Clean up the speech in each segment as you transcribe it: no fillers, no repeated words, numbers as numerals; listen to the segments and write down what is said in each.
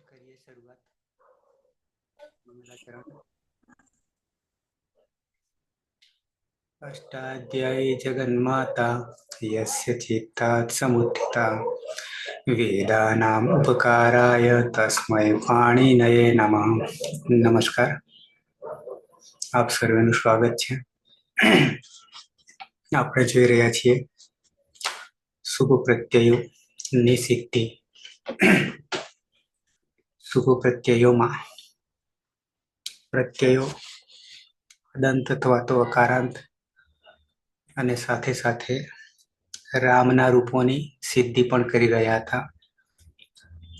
કરીએ શરૂઆત. મંગલાચરણ. અષ્ટાધ્યાયી જગન્માતા યસ્ય ચિત્તાत् સમુત્થિતા વેદાનામ ઉપકારાય તસ્મૈ પાણિનયે નમઃ. નમસ્કાર, આપ સર્વેનું સ્વાગત છે. આપણે જોઈ રહ્યા છીએ શુભ પ્રત્યયો ની સિદ્ધિ. શુભ પ્રત્યયોમાં પ્રત્યયો અદંત અથવા તો અકારાંત અને સાથે સાથે રામના રૂપોની સિદ્ધિ પણ કરી રહ્યા હતા.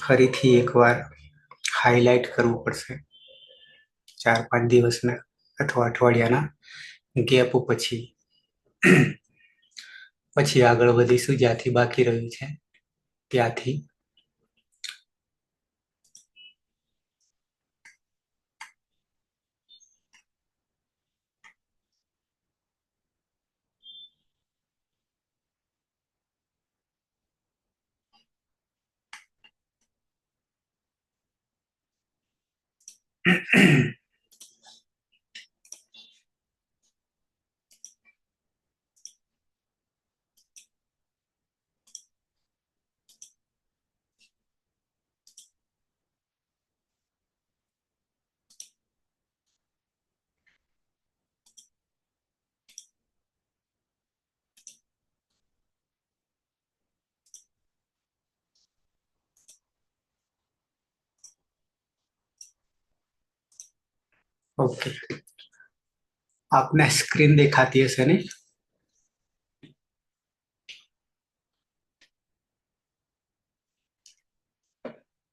ફરીથી એકવાર હાઈલાઈટ કરવું પડશે. 4-5 દિવસના અથવા અઠવાડિયાના ગેપ પછી આગળ વધીશું જ્યાંથી બાકી રહ્યું છે ત્યાંથી. ઓકે, આપને સ્ક્રીન દેખાતી હશે ને?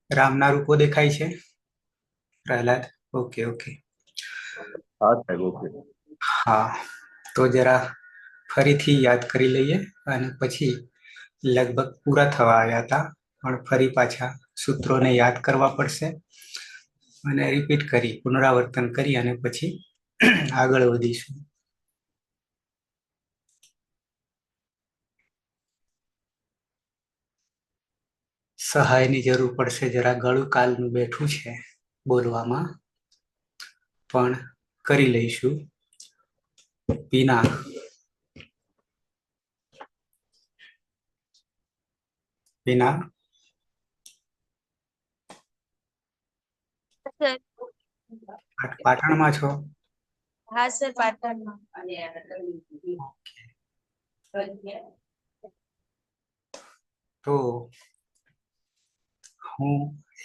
રામના રૂપો દેખાય છે પ્રહલાદ? Okay okay. હા, તો જરા ફરીથી યાદ કરી લઈએ અને પછી લગભગ પૂરા થવા આવ્યા હતા પણ ફરી પાછા સૂત્રોને યાદ કરવા પડશે અને રિપીટ કરી પુનરાવર્તન કરી અને પછી આગળ વધીશું. સહાયની જરૂર પડશે. જરા ગળું કાલનું બેઠું છે બોલવામાં, પણ કરી લઈશું. પીના પીના પાટણમાં છો? હા સર, પાટણમાં. તો હું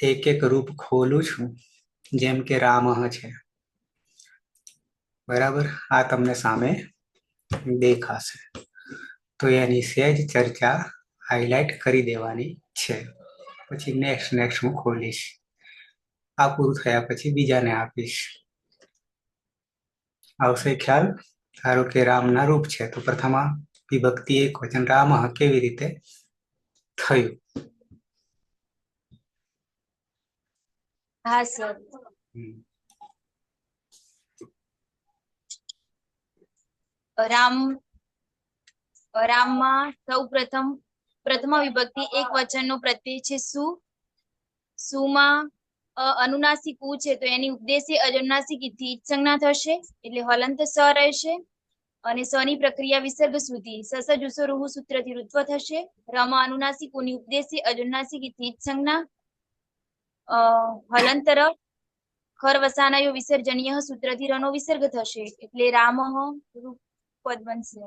એક એક રૂપ ખોલું છું. જેમ કે રામ છે, બરાબર? આ તમને સામે દેખાશે તો એની સહેજ ચર્ચા હાઈલાઈટ કરી દેવાની છે. પછી નેક્સ્ટ હું ખોલીશ. આ પૂરું થયા પછી બીજાને આપીશ. આવશે ખ્યાલ? ધારો કે રામના રૂપ છે તો પ્રથમ વિભક્તિ એક વચન રામ કેવી રીતે થયું? હા સર. રામમાં સૌ પ્રથમ વિભક્તિ એક વચનનો પ્રત્યય છે સુ. સુમાં અનુનાસિક ઉ છે તો એની ઉપદેશી અજનુનાસિક થી સંજ્ઞા થશે એટલે હલંત સ રહેશે. અને સની પ્રક્રિયા વિસર્ગ સુધી સસ જુસો રૂહ સૂત્રથી ઋત્વ થશે. રમ અનુનાસિક ઉની ઉપદેશી અજનુનાસિક થી સંજ્ઞા. હલંતર ખર વસાનયો વિસર્જનીય સૂત્રથી રનો વિસર્ગ થશે એટલે રામ રૂપ પદ બનશે.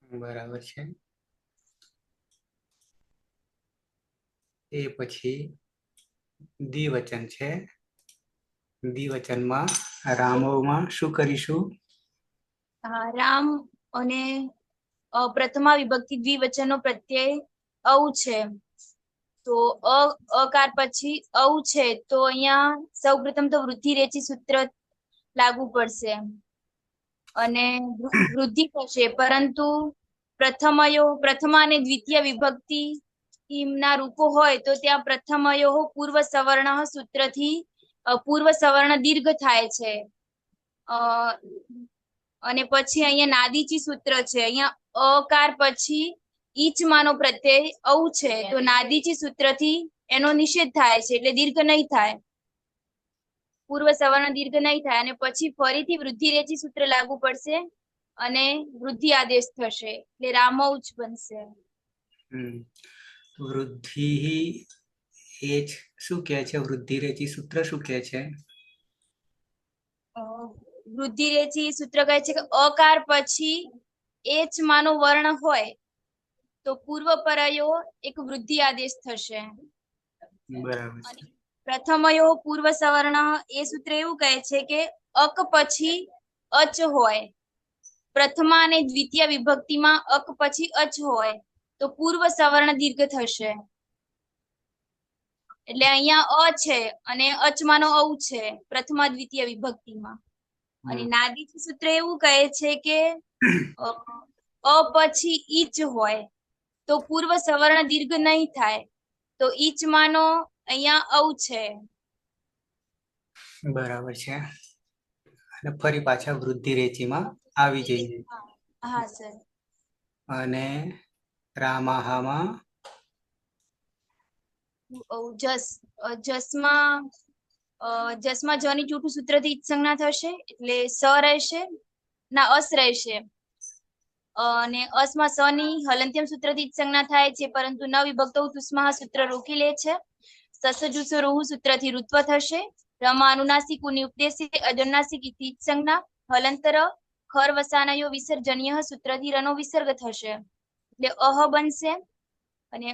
બરાબર છે. એ પછી દ્વિવચન છે. દ્વિવચનમાં રામોમાં શું કરીશું? હા, રામ અને પ્રથમા વિભક્તિ દ્વિવચનનો પ્રત્યય ઔ છે તો અકાર પછી ઔ છે તો અહીંયા સૌ પ્રથમ તો વૃદ્ધિ રેચી સૂત્ર લાગુ પડશે અને વૃદ્ધિ થશે. પરંતુ પ્રથમા અને દ્વિતીય વિભક્તિ ના રૂપો હોય તો ત્યાં પ્રથમયો પૂર્વ સવર્ણ સૂત્રથી પૂર્વ સવર્ણ દીર્ઘ થાય છે. અને પછી અહીંયા નાદીચી સૂત્ર છે. અહીંયા અકાર પછી ઈચ માનો પ્રત્યય ઔ છે તો નાદીચી સૂત્રથી એનો નિષેધ થાય છે, એટલે દીર્ઘ નહીં થાય, પૂર્વ સવર્ણ દીર્ઘ નહીં થાય, અને પછી ફરીથી વૃદ્ધિ રેચી સૂત્ર લાગુ પડશે અને વૃદ્ધિ આદેશ થશે, એટલે રામૌચ બનશે. વૃદ્ધિ એ જ શું કહે છે? વૃદ્ધિ રેચી સૂત્ર શું કહે છે? વૃદ્ધિ રેચી સૂત્ર કહે છે કે અકાર પછી એચ માનો વર્ણ હોય તો પૂર્વ પરાયો એક વૃદ્ધિ આદેશ થશે. બરાબર છે. પ્રથમયો પૂર્વ સવર્ણ એ સૂત્ર એવું કહે છે કે અક પછી અચ હોય, પ્રથમા અને દ્વિતીય વિભક્તિમાં અક પછી અચ હોય તો પૂર્વ સવર્ણ દીર્ઘ થશે. એટલે અહીંયા અ છે અને અચમાનો ઔ છે પ્રથમા દ્વિતીય વિભક્તિમાં. અને નાદિથી સૂત્ર એવું કહે છે કે અ પછી ઈચ હોય તો પૂર્વ સવર્ણ દીર્ઘ નહીં થાય, તો ઈચ માનો અહીંયા ઔ છે. બરાબર છે. અને ફરી પાછા વૃદ્ધિ રેચીમાં આવી જઈએ. હા સર. અને રામાહામાં જસમાં જની ચૂંટું સૂત્રથી ઈચ સંજ્ઞા થશે, એટલે સ રહેશે ના અસ રહેશે, અને અસમાં સ ની હલંત્યમ સૂત્રથી ઈચ સંજ્ઞા થાય છે, પરંતુ ન વિભક્તો તુસ્મા સૂત્ર રોકી લે છે. સસજુસો રૂહ સૂત્રથી ઋત્વ થશે. રમા અનુનાસિક ઉની ઉપદેશી અજનુનાસિક ઇતિ ઈચ સંજ્ઞા. હલંતર ખર વસાનયો વિસર્જનીય સૂત્રથી રનો વિસર્ગ થશે, એટલે અહ બનશે. અને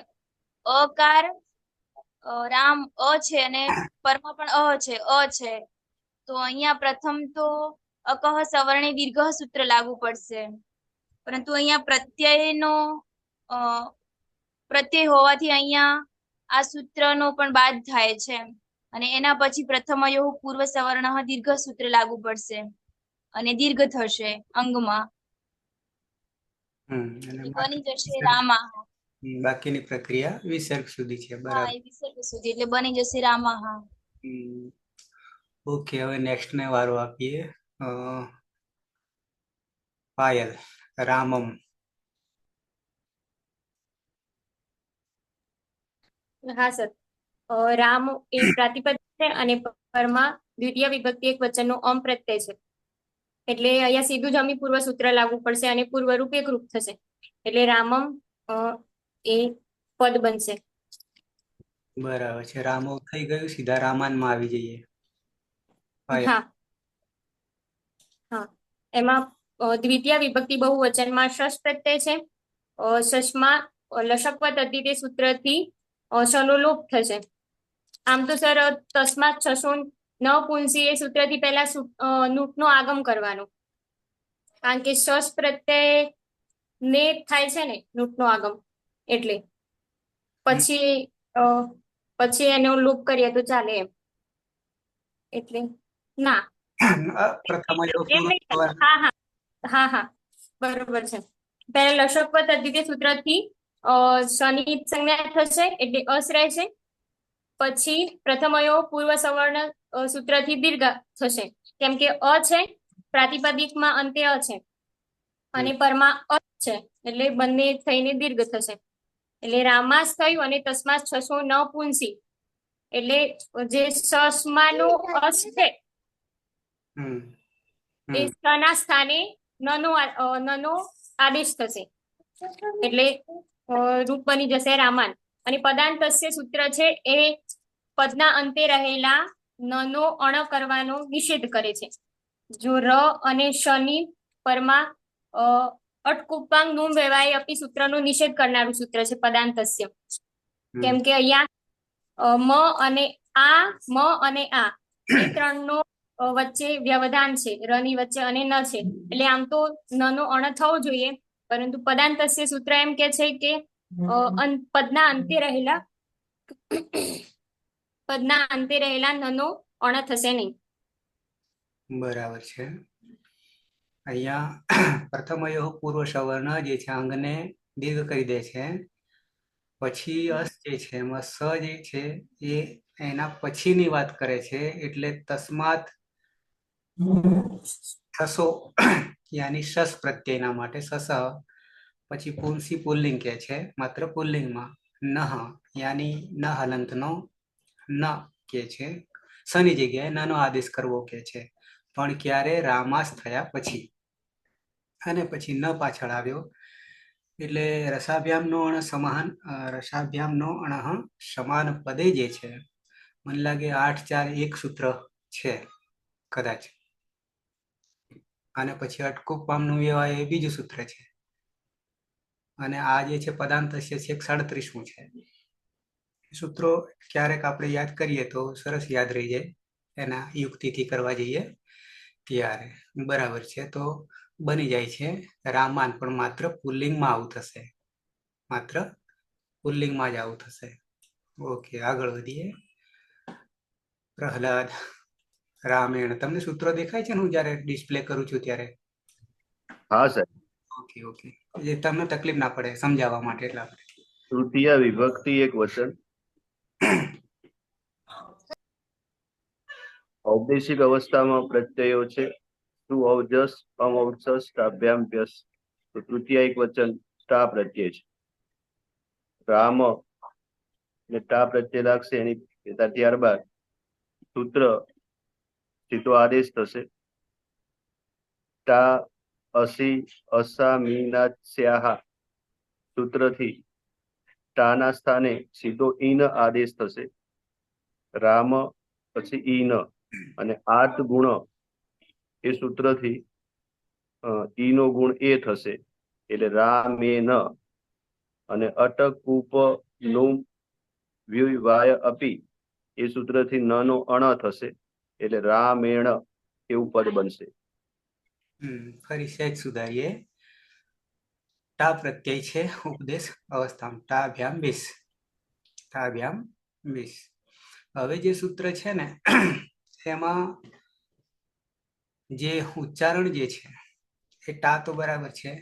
અકાર રામ અ છે અને પરમાં પણ અ છે, તો અહીંયા પ્રથમ તો અકહ સવર્ણે દીર્ઘ સૂત્ર લાગુ પડશે, પરંતુ અહીંયા પ્રત્યય હોવાથી અહીંયા આ સૂત્રનો પણ બાદ થાય છે, અને એના પછી પ્રથમયો પૂર્વ સવર્ણ દીર્ઘ સૂત્ર લાગુ પડશે અને દીર્ઘ થશે અંગમાં. અને બની જશે રામા. બાકીની પ્રક્રિયા વિસર્ગ સુધી છે. હા, બરાબર. એ વિસર્ગ સુધી, એટલે બની જશે રામા. ઓકે, હવે નેક્સ્ટ ને વારો આપીએ. પાયલ, રામમ. હા સર, રામ એ પ્રાતિપદ છે અને પરમાં દ્વિતીય વિભક્તિ એક વચનનો અમ પ્રત્યય છે, એટલે અહીંયા સીધું જ અમી પૂર્વ સૂત્ર લાગુ પડશે અને પૂર્વરૂપ એકરૂપ થશે, એટલે રામમ એ પદ બનશે. બરાબર છે. રામો થઈ ગયું, સીધા રામાનમાં આવી જઈએ. હા હા, એમાં દ્વિતીય વિભક્તિ બહુવચનમાં શશ પ્રત્યય છે. શશમાં લશકવત અધિતે સૂત્રથી શનો લોપ થશે. આમ તો સર તસ્માત છસો ન પુંસી એ સૂત્રથી પહેલા નૂટનો આગમ કરવાનો, કારણ કે શશ પ્રત્યય ને થાય છે ને નૂટનો આગમ, એટલે પછી એનો લોપ કરીએ તો ચાલે એમ. એટલે ના પ્રથમ હા બરોબર છે. પહેલા લશકવત અધિતે સૂત્રથી શની સંજ્ઞા થશે, એટલે અસ રહેશે. પછી પ્રથમયો પૂર્વ સવર્ણ સૂત્રથી દીર્ઘ થશે, કેમ કે અ છે, પ્રાતિપદિકમાં અંતે અ છે અને પરમાં અ છે, એટલે બંને થઈને દીર્ઘ થશે, એટલે રામાસ થયું અને તસ્માત છસો ન પુંસી, એટલે જે સસમાનું અસ છે એ સના સ્થાને નનો આદેશ થશે, એટલે રૂપ બની જશે રામાન. અને પદાંતસ્ય સૂત્ર છે એ પદના અંતે રહેલા નનો અણ કરવાનો નિષેધ કરે છે. જો ર અને શની પરમાં અટકુપાંગ નું વ્યવાય અપી સૂત્રનો નિષેધ કરનારું સૂત્ર છે પદાંતસ્ય, કેમ કે અહીંયા મ અને આ એ ત્રણનો વચ્ચે વ્યવધાન છે, રની વચ્ચે અને ન છે, એટલે આમ તો ન નો અણ થવો જોઈએ, પરંતુ પદાંતસ્ય સૂત્ર એમ કે છે કે પદના અંતે રહેલા નનો અણ થશે નહીં. બરાબર છે. અહીંયા પ્રથમ પૂર્વ સવર્ણ જે છે અંગને દીર્ઘ કરી દે છે, પછી અસ જે છે એમાં સ જે છે એ એના પછીની વાત કરે છે, એટલે તસ્માત છસો યાની શસ પ્રત્યયના માટે સસ, પછી પુંસી પુલ્લિંગ કે છે, માત્ર પુલ્લિંગમાં, નહ યાની ન હલંતનો ન કે છે, સની જગ્યાએ નનો આદેશ કરવો કે છે, પણ ક્યારે રામાસ થયા પછી. અને પછી ન પાછળ આવ્યો એટલે રસાભ્યામનો અણ સમાન રસાભ્યામનો અણહ સમાન પદે જે છે, મને લાગે 8-4-1 સૂત્ર છે કદાચ. અને પછી અટકું પામનું વ્યવહાર એ બીજું સૂત્ર છે. અને આ જે છે પદાંતસ્ય છે 37મું છે. સૂત્રો ક્યારેક આપણે યાદ કરીએ તો સરસ યાદ રહી જાય, એના યુક્તિથી કરવા જઈએ ત્યારે. બરાબર છે, તો બની જાય છે રામાન, પણ માત્ર પુલ્લિંગમાં આવું થશે, માત્ર પુલ્લિંગમાં જ આવું થશે. ઓકે, આગળ વધીએ. પ્રહલાદ, રામાયણ. તમને સૂત્રો દેખાય છે ને હું જયારે ડિસ્પ્લે કરું છું ત્યારે? હા સાહેબ. ઓકે ઓકે, એ તમને તકલીફ ના પડે સમજાવવા માટે એટલા માટે. તૃતીય વિભક્તિ એક વચન. ઔદેશિક અવસ્થામાં પ્રત્યયો છે ટુ અવજસ, અમૌજસ, ટાભ્યામ વ્યસ. તો તૃતીય એક વચન ટા પ્રત્યય છે. રામ ને ટા પ્રત્યય લાગશે, એની ત્યારબાદ સૂત્ર સીધો આદેશ થશે. ટા અસી અસા મીનાસ્યાહા સૂત્રથી ટાના સ્થાને સીધો ઈન આદેશ થશે. રામ પછી ઈન અને આત ગુણ એ સૂત્રથી ઈનો ગુણ એ થશે એટલે રામેન. અને અટક કૂપ નું વ્યુવાય અપી એ સૂત્રથી ન નો અણ થશે એટલે રામેણ એવું પદ બનશે. ફરી સહેજ સુધારીએ. ટા પ્રત્યય છે ઉપદેશ અવસ્થામાં, ટાભ્યામ બેસ, ટાભ્યામ બેસ. હવે જે સૂત્ર છે ને એમાં જે ઉચ્ચારણ જે છે એ ટા તો બરાબર છે,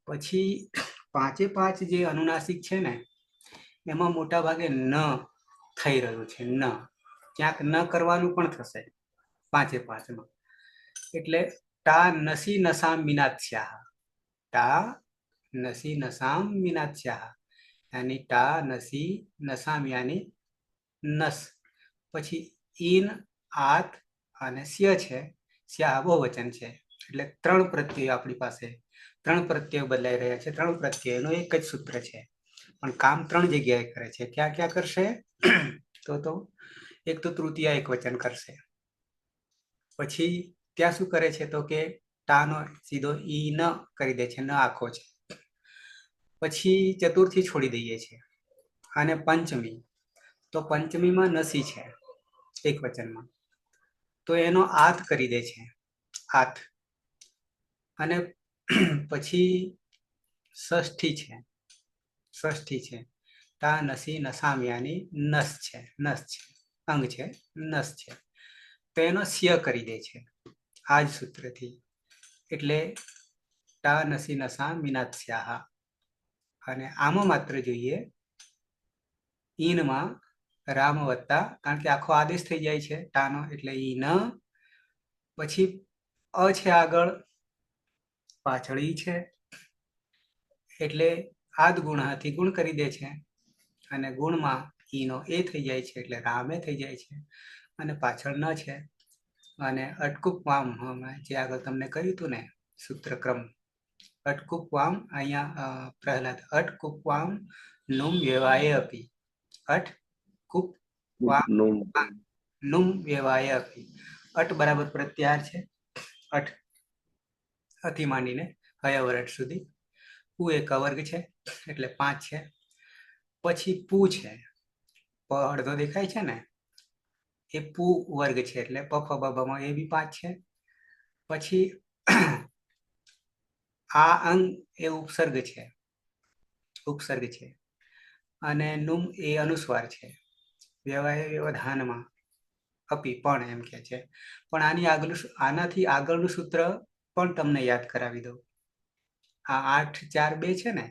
પછી 5 જે અનુનાસિક છે ને એમાં મોટા ભાગે ન થઈ રહ્યું છે. ન ક્યાંક ન કરવાનું પણ થશે 5 એટલે ટા નસી નસામ મિનાત્સ્યાહ, ટા નસી નસામ મિનાત્સ્યાહ, યાની ટા નસી નસામ યાની નસ. પછી ઈન, આત અને સ્ય છે, સ્યા બહુવચન છે, એટલે 3 પ્રત્યયો આપણી પાસે, 3 પ્રત્યયો બદલાઈ રહ્યા છે. 3 પ્રત્યયનો એક જ સૂત્ર છે, પણ કામ 3 જગ્યાએ કરે છે. ક્યાં ક્યાં કરશે? તો એક તો તૃતીય એક વચન કરશે, પછી ત્યાં શું કરે છે તો કે ટાનો સીધો ઈ ન કરી દે છે, ન આખો છે. પછી ચતુર્થી છોડી દઈએ છે. અને પંચમી, તો પંચમીમાં નસી છે એક વચનમાં, તો એનો આત કરી દે છે, આત. અને પછી ષષ્ઠી છે, ષષ્ઠી છે, તા નસી નસામ યાની નસ છે, નસ છે, અંગ છે, નસ છે, તો એનો સ્ય કરી દે છે આ જ સૂત્રથી. એટલે ટા નસી નસામ મિનાત્સ્યાહ. અને આમાં માત્ર જોઈએ ઈનમાં રામ વત્તા, કારણ કે આખો આદેશ થઈ જાય છે ટાનો, એટલે ઈન. પછી અ છે આગળ, પાછળ ઈ છે, એટલે આદ ગુણાથી ગુણ કરી દે છે, અને ગુણમાં ઈનો એ થઈ જાય છે એટલે રામે થઈ જાય છે, અને પાછળ ન છે. અને અટકુપ વામ જે આગળ તમને કહ્યું હતું ને સૂત્રક્રમ, અટકુપ વામ, અહીંયા પ્રહલાદ અટકુપ વામ નુમ વ્યવાય અપી, અટ કુપ વામ નુમ વ્યવાય અપી. અટ બરાબર પ્રત્યાર છે, અટ અથી માંડીને હયવરટ સુધી. પુ એક વર્ગ છે એટલે 5 છે. પછી પુ છે, પ અડધો દેખાય છે ને, એ પુ વર્ગ છે એટલે પફ બબમાં એ બી 5 છે. પછી આ અંગ એ ઉપસર્ગ છે, ઉપસર્ગ છે, અને નુમ એ અનુસ્વાર છે. વ્યવહાય વ્યવધાનમાં અપી પણ એમ કે છે. પણ આનાથી આગળનું સૂત્ર પણ તમને યાદ કરાવી દઉં. આ 8-4-2 છે ને,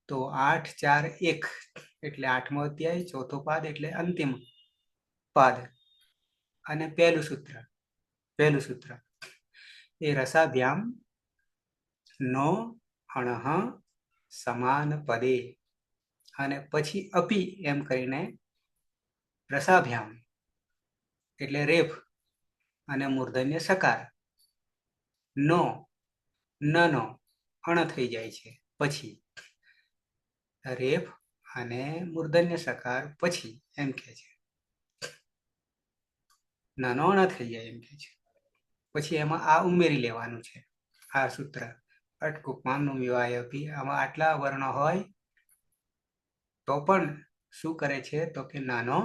તો 8-4-1 એટલે 8મો અધ્યાય, ચોથો પાદ એટલે અંતિમ પાદ. અને પહેલું સૂત્ર એ રસાભ્યામ નો અણહ સમાન પદે, અને પછી અપી એમ કરીને રસાભ્યામ એટલે રેફ અને મૂર્ધન્ય સકાર નો નનો અણ થઈ જાય છે પછી રેફ અને મૂર્ધન્ય સકાર પછી એમ કે છે નાનો અણ થઈ જાય એમ કે છે પછી એમાં આ ઉમેરી લેવાનું છે આ સૂત્ર અટકુપમાનનું વિવાયપી આમાં આટલા વર્ણ હોય તો પણ શું કરે છે તો કે નાનો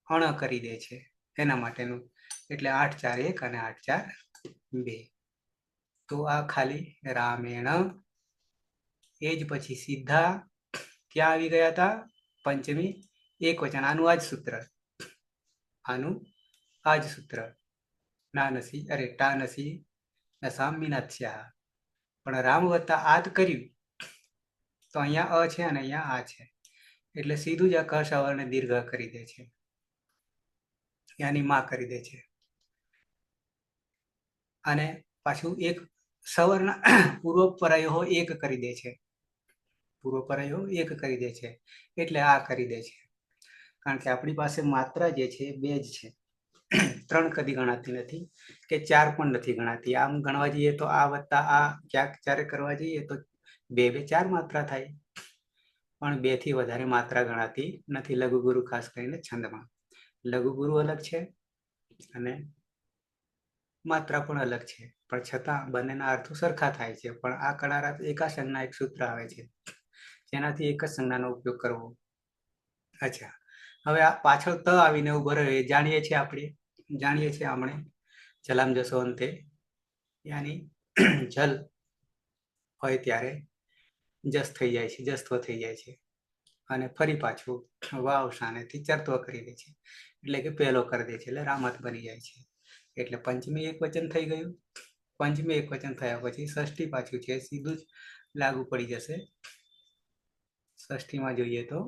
અણ કરી દે છે એના માટેનું એટલે 8 4 1 અને 8 4 2 તો આ ખાલી રામેણ એ જ પછી સીધા ક્યાં આવી ગયા હતા પંચમી એક વચન આનું આ જ સૂત્ર ના નસી અરે ટા નસી નસામ મીનાત્સ્યા પણ રામ વત્તા આદ કર્યું તો અહીંયા અ છે અને અહીંયા આ છે એટલે સીધું જ આ ક સવર્ણ દીર્ઘ કરી દે છે યાની માં કરી દે છે અને પાછું એક સવર્ણ પૂર્વપરાયો એક કરી દે છે એટલે આ કરી દે છે કારણ કે આપણી પાસે માત્ર જે છે બે જ છે 3 કદી ગણાતી નથી કે 4 પણ નથી ગણાતી આમ ગણવા જઈએ તો આ વત્તા આ ક્યાંક જ્યારે કરવા જઈએ તો 2 2 4 માત્રા થાય પણ 2 થી વધારે માત્રા ગણાતી નથી લઘુગુરુ ખાસ કરીને છંદમાં લઘુગુરુ અલગ છે અને માત્રા પણ અલગ છે પણ છતાં બંનેના અર્થો સરખા થાય છે પણ આ કણારા એકા સંજ્ઞા એક સૂત્ર આવે છે જેનાથી એક જ સંજ્ઞાનો ઉપયોગ કરવો અચ્છા હવે આ પાછળ ત આવીને ઉભો રહ્યો એ જાણીએ છીએ આપણે જલામ જશો અંતે યાની જલ હોય ત્યારે જસ્વ થઈ જાય છે અને ફરી પાછું વાવ શાનેથી ચરત્વ કરી દે છે એટલે કે પહેલો કરી દે છે એટલે રામત બની જાય છે એટલે પંચમી એક વચન થઈ ગયું પંચમી એક વચન થયા પછી ષષ્ઠી પાછું છે સીધું જ લાગુ પડી જશે ષષ્ઠીમાં જોઈએ તો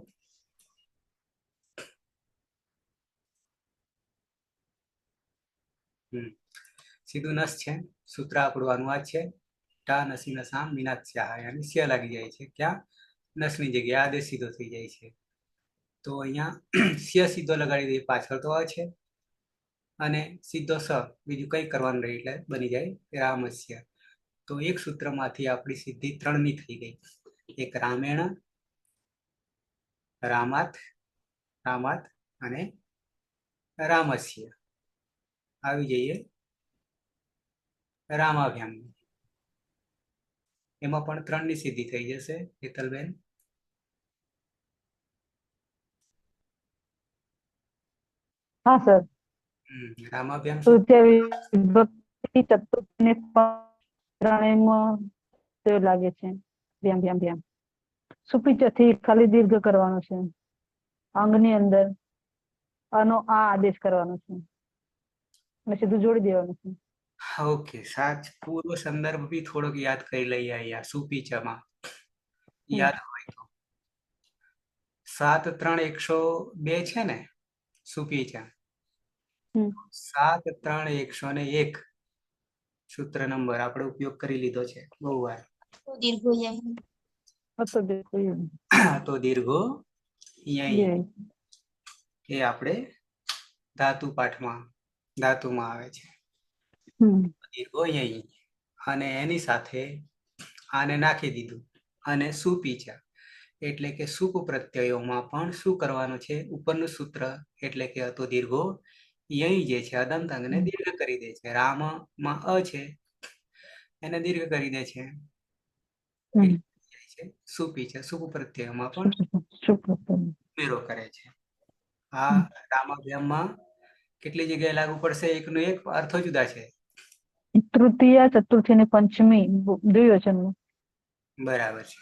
સીધું નસ છે સૂત્ર આપણું અનુવાદ છે ટા નસી નસામ મીનાત્સ્યા યાની સ્ય લાગી જાય છે ક્યાં નસની જગ્યાએ આદેશ સીધો થઈ જાય છે તો અહીંયા સ્ય સીધો લગાડી દઈએ પાછળ તો છે અને સીધો સ બીજું કઈ કરવાનું રહે એટલે બની જાય રામસ્ય તો એક સૂત્રમાંથી આપણી સિદ્ધિ 3ની થઈ ગઈ એક રામેણ રામાત અને રામસ્ય આવી જઈએ રામાભ્યામ એમાં પણ 3ની સિદ્ધિ થઈ જશે હેતલબેન હા સર રામાભ્યામ તૃતીય વિભક્તિ ચતુર્થ ને ત્રણેયમાં તે લાગે છે ભ્યામ ભ્યામ ભ્યામ સુપિચથી ખાલી દીર્ઘ કરવાનો છે અંગની અંદર આનો આ આદેશ કરવાનો છે અને સીધું જોડી દેવાનું છે ઓકે સાચ પૂર્વ સંદર્ભ બી થોડોક યાદ કરી લઈએ અહીંયા સુપીચામાં યાદ હોય તો 7-3-102 છે ને સુપીચા 7-3-101 સૂત્ર નંબર આપણે ઉપયોગ કરી લીધો છે બહુ વાર તો દીર્ઘો એ આપણે ધાતુમાં આવે છે દીર્ઘો અને એની સાથે આને નાખી દીધું અને સુપીચા એટલે કે સુપ પ્રત્યયોમાં પણ શું કરવાનું છે ઉપરનું સૂત્ર એટલે કે હતો દીર્ઘો જે છે અદંત અંગને દીર્ઘ કરી દે છે રામમાં અ છે એને દીર્ઘ કરી દે છે સુપીચા સુપ પ્રત્યયોમાં પણ ઉમેરો કરે છે આ રામાભ્યામમાં કેટલી જગ્યાએ લાગુ પડશે એકનો એક અર્થો જુદા છે તૃતીય ચતુર્થી ને પંચમી દ્વિવચન બરાબર છે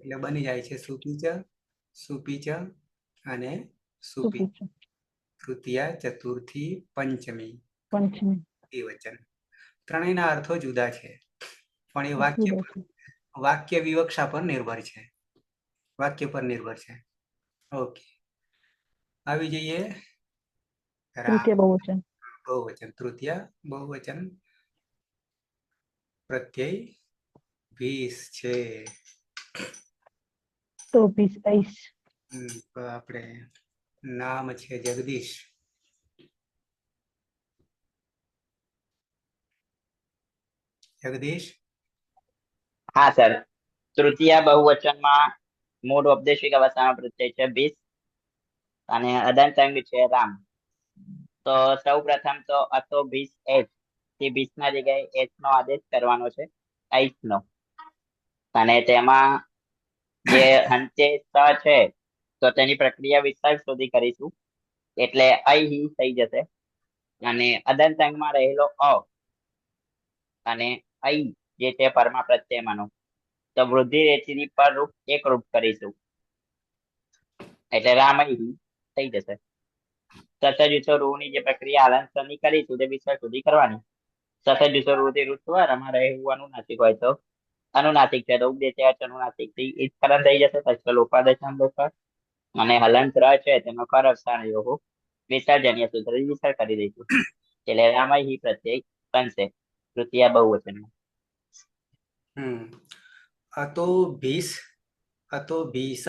એટલે બની જાય છે સુપીચ અને સુપી તૃતીય ચતુર્થી પંચમી દ્વિવચન ત્રણેયના અર્થો જુદા છે પણ એ વાક્ય વિવક્ષા પર નિર્ભર છે ઓકે આવી જઈએ તૃતીય બહુવચન પ્રત્યય 20 છે તો 20 તો આપણે નામ છે જગદીશ. જગદીશ. હા સર, તૃતીય બહુવચનમાં મૂળ ઉપદેશિક અવસ્થાનો પ્રત્યય છે 20 અને અદંત અંગ છે રામ. તો સૌ પ્રથમ તો અતો 20 એચ થી 20 ના જગ્યાએ એચ નો આદેશ કરવાનો છે, ઐસ નો. અને તેમાં જે અંતે સ છે તો તેની પ્રક્રિયા વિસ્તાર સુધી કરીશું, એટલે અહીં થઈ જશે. અને અદંત અંગમાં રહેલો અ અને અહીં જે છે પરમા પ્રત્યયમાંનો, તો વૃદ્ધિ રેચીની પર રૂપ એક રૂપ કરીશું, એટલે રામઈ થઈ જશે. સસજુસો રૂની જે પ્રક્રિયા આલંસની કરીશું તે વિસ્તાર સુધી કરવાની. સસજુસો રૂથી રૂત્વ આમાં રહેવું અનુનાસિક હોય તો અનુનાસિક છે તો ઉપદેશ અનુનાસિક થી ઈસ્કરણ થઈ જશે. પછી લોપાદેશન લોપા અને હલંત ર છે તેનો કર અવસાન યોગો વિસર્જનીય સૂત્ર વિસર્જ કરી દઈશું, એટલે રામઈ પ્રત્યય બનશે તૃતીય બહુવચનમાં. અતો 20, અતો 20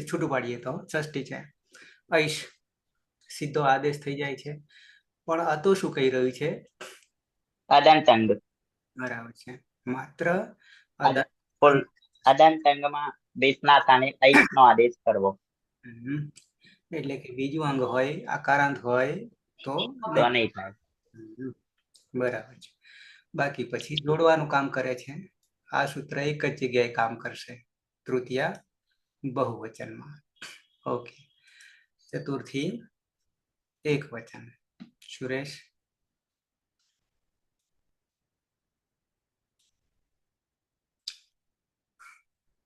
છૂટું પાડીએ તો ષષ્ઠી છે, ઐશ સીધો આદેશ થઈ જાય છે. પણ અતો શું કહી રહ્યું છે? અદંત અંગ. બરાબર છે. માત્ર ફૂલ અદંત અંગમાં 20 ના સ્થાને ઐસ નો આદેશ કરવો. એટલે કે બીજું અંગ હોય, આકારાંત હોય તો તો નહીં થાય. બરાબર છે. બાકી પછી જોડવાનું કામ કરે છે. આ સૂત્ર એક જ જગ્યાએ કામ કરશે, તૃતીય બહુવચનમાં. ઓકે. ચતુર્થી એક વચન. સુરેશ.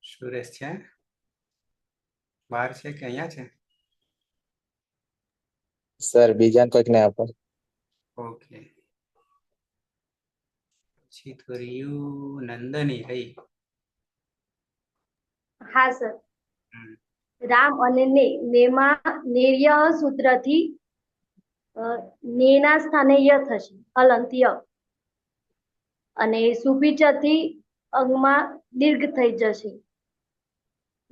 સુરેશ છે બહાર છે કે અહીંયા છે? સર બીજા કોઈકને આપો. ઓકે. પછી તો રહ્યું નંદની રહી. હા સર. રામ અને નેમાં નેર્ય સૂત્રથી નેના સ્થાને ય થશે, હલંત ય. અને સુપિચથી અંગમાં દીર્ઘ થઈ જશે,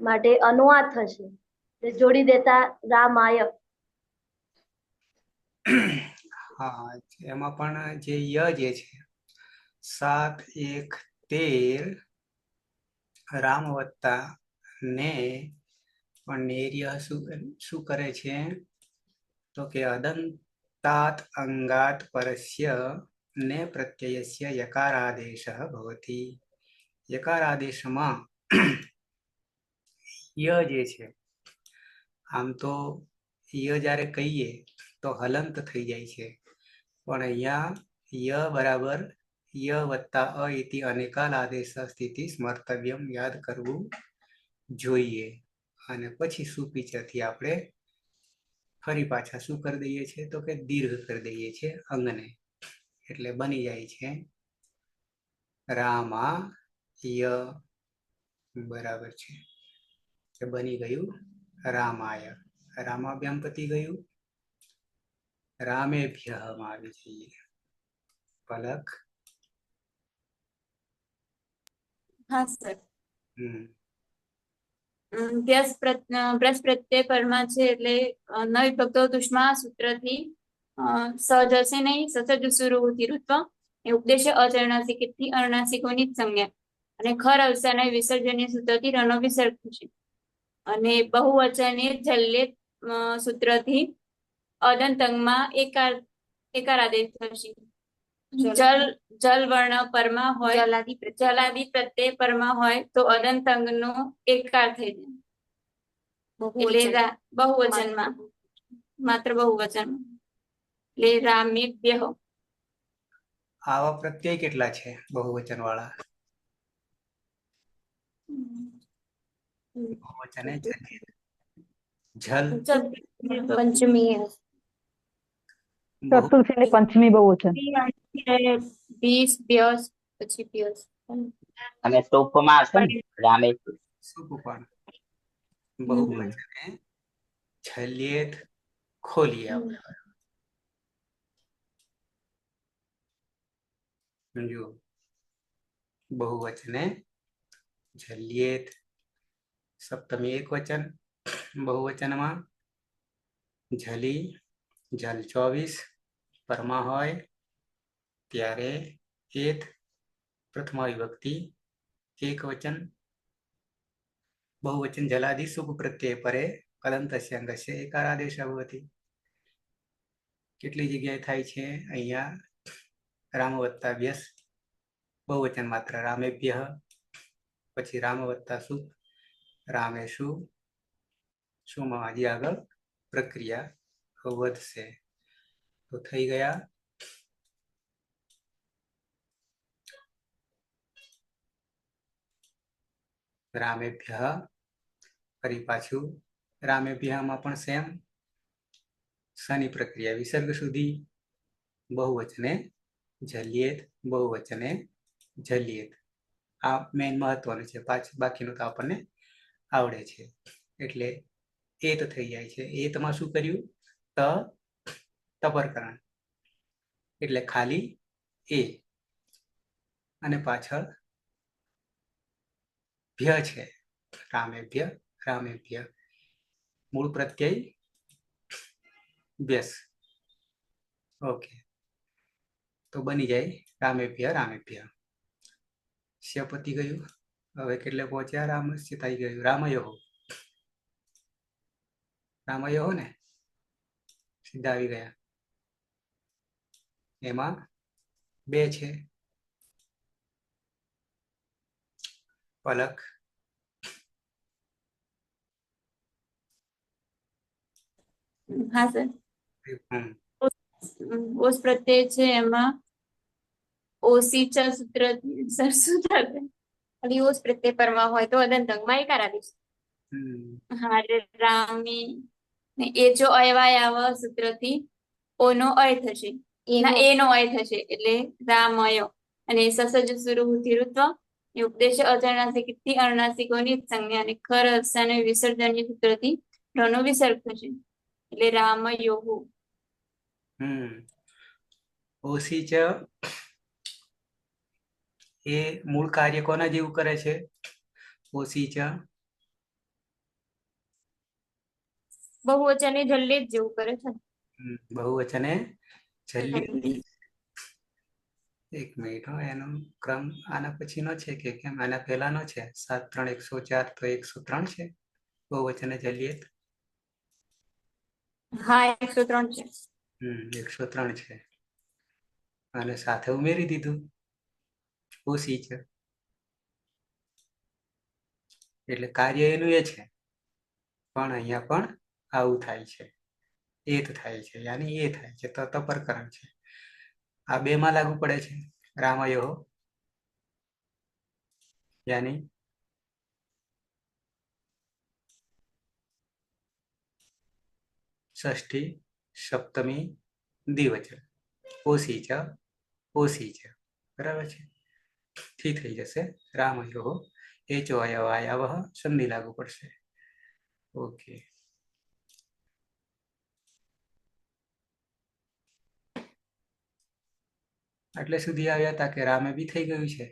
માટે અનુવાદ થશે. જોડી દેતા રામાય. હા, એમાં પણ જે ય જે છે 7 1 13 રામ વત્તા ને, પણ નેર્ય શું કરે છે તો કે અદંતાત અંગાત પરસ્ય ને પ્રત્યયસ્ય યકારાદેશ ભવતિ. યકારાદેશમાં ય જે છે, આમ તો ય જ્યારે કહીએ તો હલંત થઈ જાય છે, પણ અહીંયા ય બરાબર ય વત્તા અ ઇતિ અનેકાલ આદેશ સ્થિતિ સ્મર્તવ્યમ યાદ કરવું જોઈએ. અને પછી સુપિચથી આપણે ફરી પાછા શું કરી દઈએ છીએ તો કે દીર્ઘ કરી દઈએ છીએ અંગને, એટલે બની જાય છે રામા ય. બરાબર છે, કે બની ગયું રામાય. રામાભ્યામ પતી ગયું. રામેભ્ય આવી જઈએ. પલક. હા સર. હમ. પ્રસ પ્રત્યય પરમાં છે, એટલે નવી ભક્તો દુષ્મા સૂત્રથી સ જશે નહીં. સસજ સુરુતિ ઋત્વ એ ઉપદેશ અચરણાસિક થી અરણાસિકોની જ સંજ્ઞા, અને ખર અવસાના વિસર્જનીય સૂત્રથી રનો વિસર્ગ થશે. અને બહુવચને જલ્ય સૂત્રથી અદંત અંગમાં એકાર આદેશ થશે. જલ વર્ણ પરમાં હોય, જલાદિ પ્રત્યય પરમાં હોય તો અદંત અંગનો એકાર થઈ જાય, એટલે બહુવચનમાં, માત્ર બહુવચનમાં, એટલે રામેભ્ય. આવા પ્રત્યય કેટલા છે બહુવચન વાળા? બહુવચન જલ પંચમી ચતુર્થી ને પંચમી બહુવચન. 20 બ્યસ પછી બ્યસ અને સ્તૂપમાં હશે ને રામે. સુપ પણ બહુવચને છલ્યેત ખોલીએ આપણે. જો બહુવચને જલ્યેત સપ્તમી એક વચન, બહુવચનમાં જલી, જલ 24, પરમાં હોય ત્યારે એત, પ્રથમા વિભક્તિ એક વચન, बहुवचन जलादि सुख प्रत्यय परे कलंतस्य अंगस्य एकारादेश भवति। કેટલી જગ્યાએ થાય છે? અહીંયા રામ વત્તા વ્યસ, બહુવચન માત્ર રામેભ્યઃ, પછી રામ વત્તા સુખ, રામેષુ, શુમાં હજી આગળ પ્રક્રિયા વધશે. તો થઈ ગયા રામેભ્યઃ. ફરી પાછું રામેભ્યઃમાં પણ સેમ શની પ્રક્રિયા વિસર્ગ સુધી, બહુવચને જલ્યેત, બહુવચને જલ્યેત. આ મેઇન મહત્વનું છે, બાકીનું તો આપણને આવડે છે. એટલે એત થઈ જાય છે. એતમાં શું કર્યું? તપરકરણ, એટલે ખાલી એ અને પાછળ ભ્ય છે. રામેભ્ય, રામેભ્ય. મૂળ પ્રત્યય વ્યસ. ઓકે, તો બની જાય રામેભ્ય, રામેભ્ય. શ્યપતિ ગયું. હવે કેટલે પહોંચ્યા? રામસ્ય થઈ ગયું. રામયોઃ, રામયોઃ ને સીધા આવી ગયા. એમાં બે છે, પલક. હા સર, હમ, ઓસ પ્રત્યય છે એમાં ઓસી ચ સૂત્ર સર શું થશે? ખાલી ઓસ પ્રત્યય પરમાં હોય તો અદંત અંગમાં એકાર આદેશ. હમ. હા રામી ને એ જો અયવાય આવ સૂત્રથી ઓનો અય થશે, ના એનો અય થશે એટલે રામયો. અને સસજ સુરુહુતિરુત્વ એ ઉપદેશ અચરણાસિકથી અનુનાસિકોની સંજ્ઞા અને ખર અસાને વિસર્જનની સૂત્રથી નો વિસર્ગ થશે એટલે રામયોહુ. ઓસી ચ એ મૂળ કાર્ય કોના જેવું કરે છે? ઓસી ચ બહુવચને જલ્લેજ જેવું કરે છે. બહુવચને જલ્ય. એક મિનિટ હો, એનો ક્રમ આના પછીનો છે કે કેમ? આના પહેલાનો છે. 7 3 104 તો 103 છે બહુવચને જલ્યેત. હા 103 છે. 103 છે અને સાથે ઉમેરી દીધું ઓસી છે, એટલે કાર્ય એનું એ છે. પણ અહીંયા પણ આવું થાય છે, એત થાય છે, યાની એ થાય છે. તો તપરકરણ છે. આ બે માં લાગુ પડે છે. રામયોઃ યાની ષષ્ઠી, સપ્તમી, દ્વિવચન. ઓસી ચ, ઓસી ચ. બરાબર છે. થી થઈ જશે રામયોઃ. એ ચો અયવાયાવઃ સંધિ લાગુ પડશે. ઓકે, એટલે સુધી આવ્યા હતા કે રામે બી થઈ ગયું છે.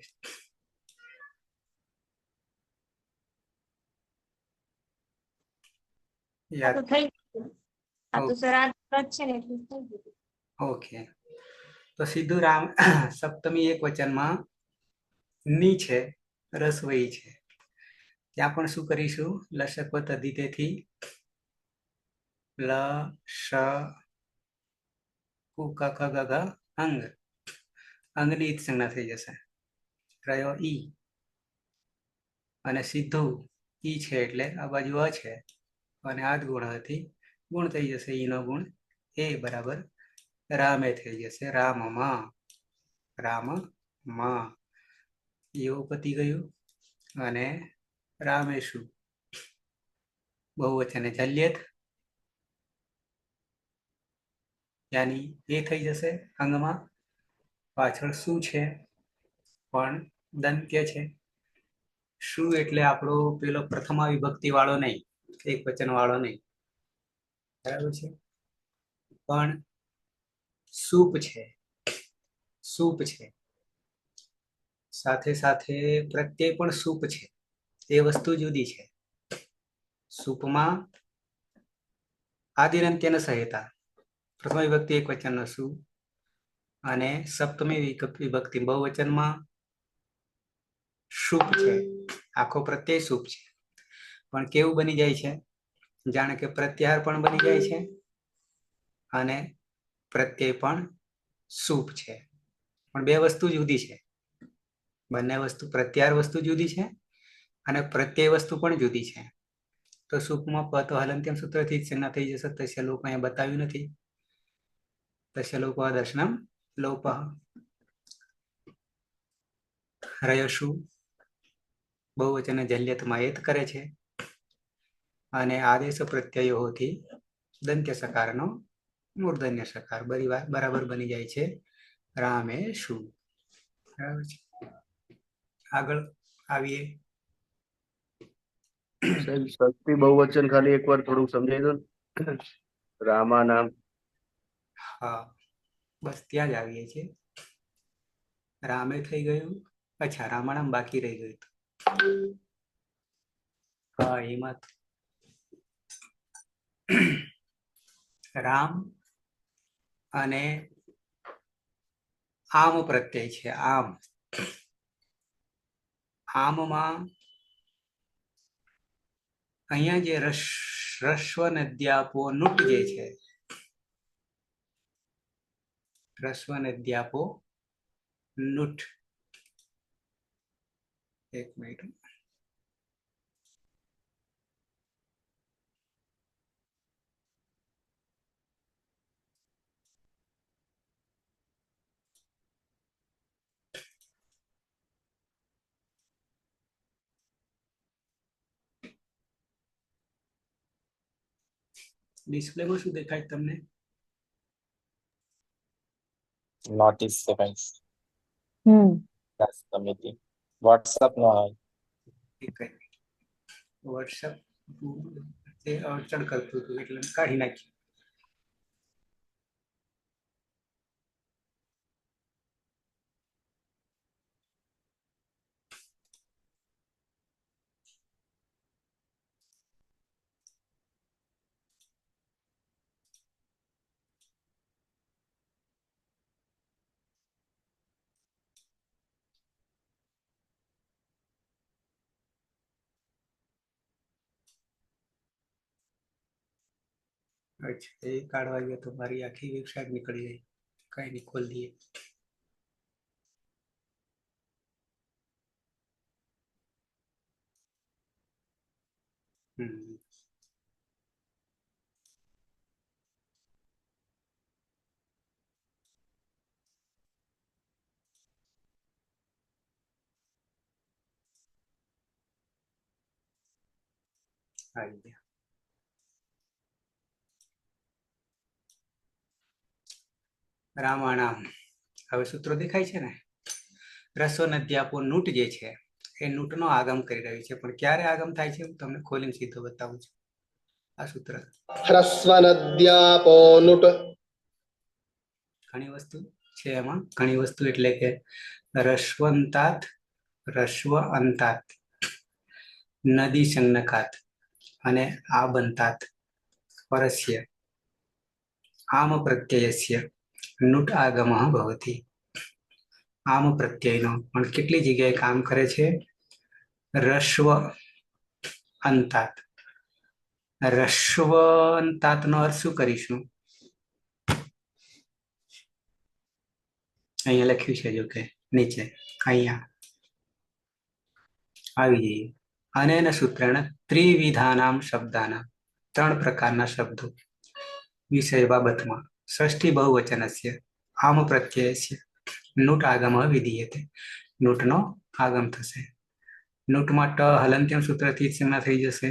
આ તો થઈ ગયું. આ તો સર આ છે ને એટલે થઈ ગયું. ઓકે, તો સીધું રામ સપ્તમી એક વચનમાં ની છે, રસવઈ છે. ત્યાં પણ શું કરીશું? લસકવત અધિતેથી લ શ કુ ક ખ ગ ઘ અંગ, અંગની ઈત સંજ્ઞા થઈ જશે. રહ્યો ઈ અને સીધું ઈ છે એટલે આ બાજુ અ છે અને આ જ ગુણથી ગુણ થઈ જશે. ઈનો ગુણ એ બરાબર રામે થઈ જશે. રામમાં, રામમાં. એવું પતી ગયું. અને રામેશુ, બહુવચને જલ્યેત, યાની એ થઈ જશે અંગમાં. પાછળ શું છે? પણ દંત્ય છે. શું એટલે આપણો પેલો પ્રથમા વિભક્તિ વાળો નહીં, એક વચન વાળો નહીં. બરાબર છે. પણ સૂપ છે, સૂપ છે. સાથે સાથે પ્રત્યય પણ સૂપ છે. એ વસ્તુ જુદી છે. સૂપમાં આદિરંત્યન સહિતા પ્રથમ વિભક્તિ એક વચનનો સુ અને સપ્તમી વિભક્તિ બહુવચનમાં શુભ છે, આખો પ્રત્યય શુભ છે, પણ કેવું બની જાય છે? જાણે કે પ્રત્યાહાર પણ બની જાય છે અને પ્રત્યય પણ શુભ છે, પણ બે વસ્તુ જુદી છે. બંને વસ્તુ, પ્રત્યાહાર વસ્તુ જુદી છે અને પ્રત્યય વસ્તુ પણ જુદી છે. તો શુભમાં પ તો હલંત્યમ સૂત્રથી જ સંજ્ઞા થઈ જશે. તસ્ય લોપ અહીંયા બતાવ્યું નથી. તસ્ય લોપ દર્શનમ લોપ રયશુ બહુવચન જલ્યતમાં એત કરે છે અને આદેશ પ્રત્યયોથી દંત્ય સકારનો મૂર્ધન્ય સકાર બરાબર બની જાય છે રામેશુ. બરાબર છે. આગળ આવીએ. સાહેબ શક્તિ બહુવચન ખાલી એકવાર થોડુંક સમજાવી દો ને. રામા નામ. હા, બસ ત્યાં જ આવીએ છીએ. રામે થઈ ગયું. અચ્છા, રામાનામ બાકી રહી ગયું. હા, એમાં રામ અને આમ પ્રત્યય છે. આમમાં અહીંયા જે રસ્વ નદ્યાપો નુટ જે છે, રસ્વ નદ્યાપો નુટ, એક મિનિટ. ડિસ્પ્લેમાં શું દેખાય તમને? નોટિસ સેકન્ડ હમ સમિતિ વોટ્સઅપ નો આવે. વોટ્સઅપ તે અડચણ કરતું હતું એટલે કાઢી નાખ્યું. અચ્છા, એ કાઢવા ગયો તો મારી આખી વેબસાઇટ નીકળી ગઈ. કઈ નહીં, ખોલી દઈએ. આવી ગયા. રામાણામ. હવે સૂત્રો દેખાય છે ને? રસ્વ નદ્યાપો નુટ જે છે એ નુટનો આગમ કરી રહ્યું છે, પણ ક્યારે આગમ થાય છે હું તમને ખોલીને સીધો બતાવું છું. આ સૂત્ર હ્રસ્વનદ્યાપોનુટ. ઘણી વસ્તુ છે એમાં. ઘણી વસ્તુ એટલે કે રસ્વંતાત, રસ્વ અંતાત, નદી સંજ્ઞકાત અને આ બંતાત પરસ્ય આમ પ્રત્યયસ્ય નુટ આગમ ભવતી. આમ પ્રત્યયનો પણ કેટલી જગ્યાએ કામ કરે છે? રસ્વ અંતાત. રસ્વ અંતાત નો અર્થ શું કરીશું? અહીંયા લખ્યું છે, જો કે નીચે અહીંયા આવી જઈએ. અને એના સૂત્રણ ત્રિવિધાનામ શબ્દાના, ત્રણ પ્રકારના શબ્દો વિષય બાબતમાં ષષ્ઠી બહુવચનસ્ય આમ પ્રત્યયસ્ય નુટ આગમ વિધીયતે. નુટનો આગમ થશે. નુટમાં ટ હલંત્યમ સૂત્રથી સંજ્ઞા થઈ જશે.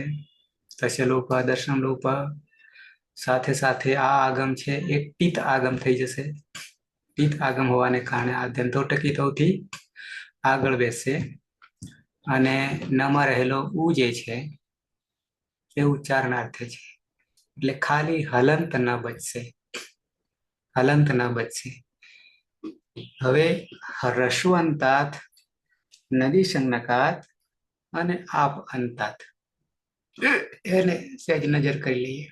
તસ્ય લોપ, દર્શન લોપ. સાથે સાથે આ આગમ છે એ ટીત આગમ થઈ જશે. ટીત આગમ હોવાને કારણે આદ્યંતો ટકીતોથી આગળ બેસશે અને નમાં રહેલો ઉ જે છે એ ઉચ્ચારણાર્થે છે, એટલે ખાલી હલંત ન બચશે. હલંત ન બચશે. હવે રસ્વંતાત, નદી સંજ્ઞકાત અને આપ અંતાત એને સહેજ નજર કરી લઈએ.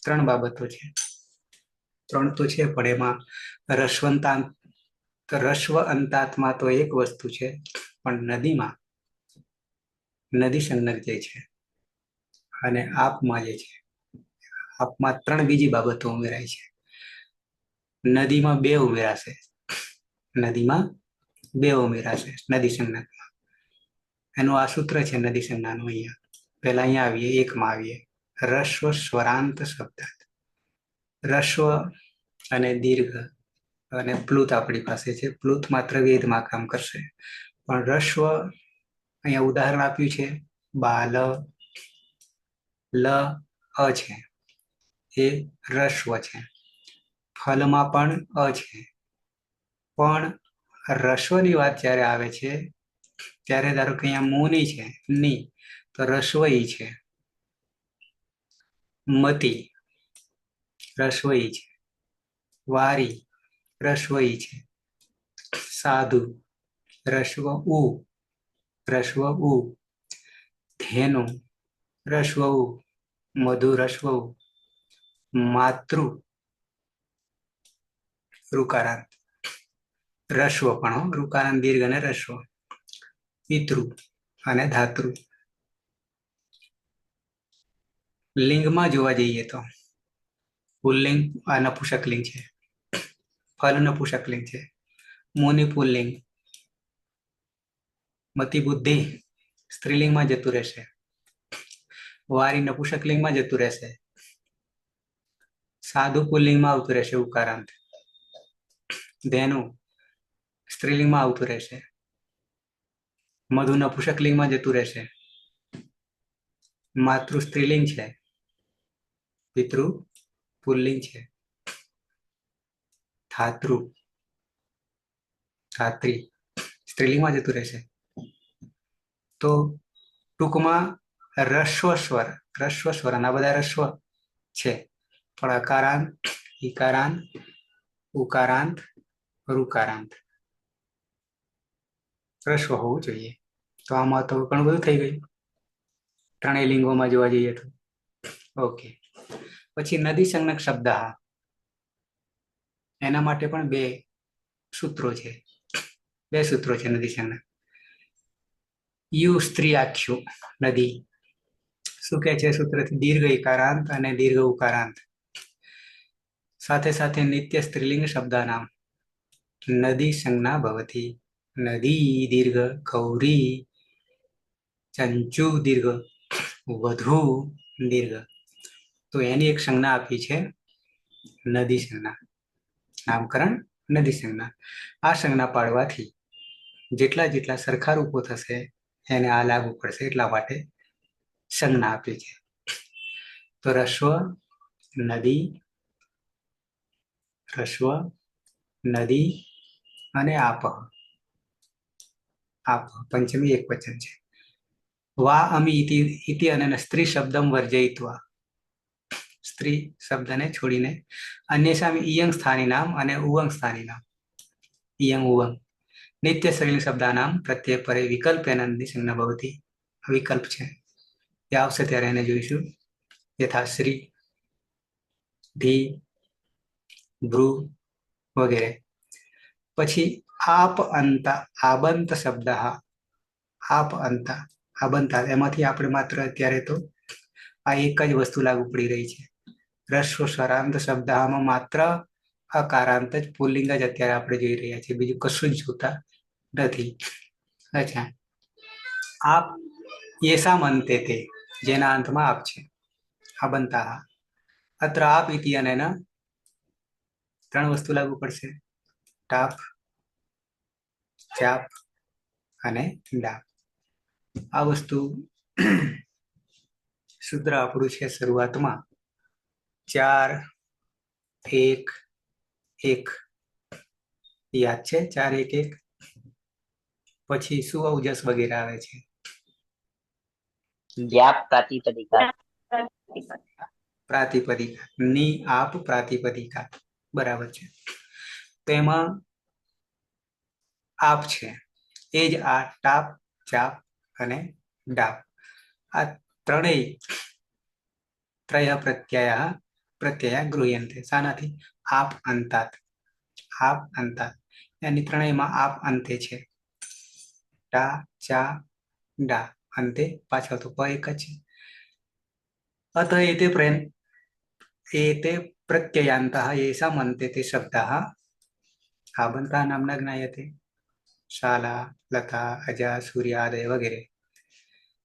3 બાબતો છે. 3 તો છે, પણ એમાં રસ્વ અંતાત્મા તો એક વસ્તુ છે, પણ નદીમાં નદી સંજ્ઞક જે છે અને આપમાં જે છે, આપમાં 3 બીજી બાબતો ઉમેરાય છે. નદીમાં 2 ઉમેરાશે. નદીમાં 2 ઉમેરાશે નદી સંજ્ઞકમાં. એનું આ સૂત્ર છે નદી સંજ્ઞાનું. અહીંયા પહેલા અહીંયા આવીએ, 1માં આવીએ. રસ્વ સ્વરાંત શબ્દ. રસ્વ અને દીર્ઘ અને પ્લુત આપણી પાસે છે. પ્લુત માત્ર વેદમાં કામ કરશે, પણ રસ્વ અહીંયા ઉદાહરણ આપ્યું છે, બાલ લ અ છે, એ રસ્વ છે. ફલમાં પણ અ છે, પણ રસ્વની વાત જ્યારે આવે છે ત્યારે ધારો કે અહીંયા મુની છે, ની, તો રસ્વઈ છે. મતી રસ્વઈ છે. વારી રસ્વઈ છે. સાધુ રસ્વ ઉ, રસ્વ ઉ. ધેનુ રસ્વ ઉ, મધુ રસ્વ ઉ. માતૃ ઋકારાંત, રસ્વ પણ ઋકારાંત દીર્ઘ અને રસ્વ. પિતૃ અને ધાતૃ. લિંગમાં જોવા જઈએ તો પુલ્લિંગ આ નપુંસક લિંગ છે, ફલ નપુંસક લિંગ છે. મુનિ પુલ્લિંગ. મતિ બુદ્ધિ સ્ત્રીલિંગમાં જતું રહેશે. વારી નપુંસક લિંગમાં જતું રહેશે. સાધુ પુલ્લિંગમાં આવતું રહેશે ઉકારાંત. ધેનુ સ્ત્રીલિંગમાં આવતું રહેશે. મધુ નપુંસક લિંગમાં જતું રહેશે. માતૃ સ્ત્રીલિંગ છે. પિતૃ પુલ્લિંગ છે. ધાતૃ ધાત્રી સ્ત્રીલિંગમાં જતું રહેશે. તો ટૂંકમાં રસ્વ સ્વર અને આ બધા રસ્વ છે, પણ અકારાંત, ઇકારાંત, ઉકારાંત, ઋકારાંત રસ્વ હોવું જોઈએ. તો આમાં તો ઘણું બધું થઈ ગયું 3 લિંગોમાં જોવા જઈએ તો. ઓકે, પછી નદી સંજ્ઞક શબ્દ. એના માટે પણ 2 સૂત્રો છે. 2 સૂત્રો છે નદી સંજ્ઞક. યુ સ્ત્રી આખ્યું નદી. શું કે છે સૂત્રથી? દીર્ઘ ઇકારાંત અને દીર્ઘ ઉકારાંત. સાથે સાથે નિત્ય સ્ત્રીલિંગ શબ્દ નામ નદી સંજ્ઞા ભવતી. નદી દીર્ઘ, ગૌરી ચંચુ દીર્ઘ, વધુ દીર્ઘ. તો એની એક સંજ્ઞા આપી છે નદી સંજ્ઞા. નામકરણ નદી સંજ્ઞા. આ સંજ્ઞા પાડવાથી જેટલા સરખા રૂપો થશે એને આ લાગુ પડશે, એટલા માટે સંજ્ઞા આપી છે. તો રસ્વ નદી, રસ્વ નદી અને આપ. આપ પંચમી એક વચન છે. વા અમી ઇતિ અને સ્ત્રી શબ્દમ વર્જયિત્વા. સ્ત્રી શબ્દને છોડીને અન્ય સામે ઇયંગ સ્થાની નામ અને ઉવંગ સ્થાની નામ. ઇયંગ ઉવંગ. નિત્ય સ્ત્રીલિંગ શબ્દાનામ પ્રત્યય પરે વિકલ્પ એના સંજ્ઞા ભવતી. વિકલ્પ છે, એ આવશે ત્યારે એને જોઈશું. યથા શ્રી, ધી, ભ્રુ વગેરે. પછી આપ અંતા આબંત શબ્દ. આપ અંતા આબંતા, એમાંથી આપણે માત્ર અત્યારે તો આ એક જ વસ્તુ લાગુ પડી રહી છે. રસ્વ સ્વરાંત શબ્દ આમાં માત્ર અકારાંત જ પુલ્લિંગ જ અત્યારે આપણે જોઈ રહ્યા છીએ, બીજું કશું જ જોતા નથી. અચ્છા, આપ યેસામ અંતે તે, જેના અંતમાં આપ છે. આબંતા અત્ર આપ ઇતિ અને 3 વસ્તુ લાગુ પડશે. ટાપ, ચાપ અને ડાપ. આ વસ્તુ સૂત્ર આપણું છે શરૂઆતમાં 4 1 1. યાદ છે? 4 1 1. પછી શું અવજસ વગેરે આવે છે? વ્યાપ પ્રાતિપદિકા. પ્રાતિપદિકા. ની આપ પ્રાતિપદિકા. બરાબર છે. તો એમાં આપ છે, એ જ આ ટાપ, ચાપ અને ડાપ. આ ત્રય પ્રત્યય ગૃહ્યંતે શાનાથી આપ અંતાત એની ત્રણેયમાં આપ અંતે છે ટા ચા ડા અંતે પાછળ તો પ એક જ છે અત એતે પ્રત્યયાन्तः येषाम् अन्ते ते शब्दाः आबन्ताः नाम्ना ज्ञायते शाला लता अजा सूर्यादय वगैरे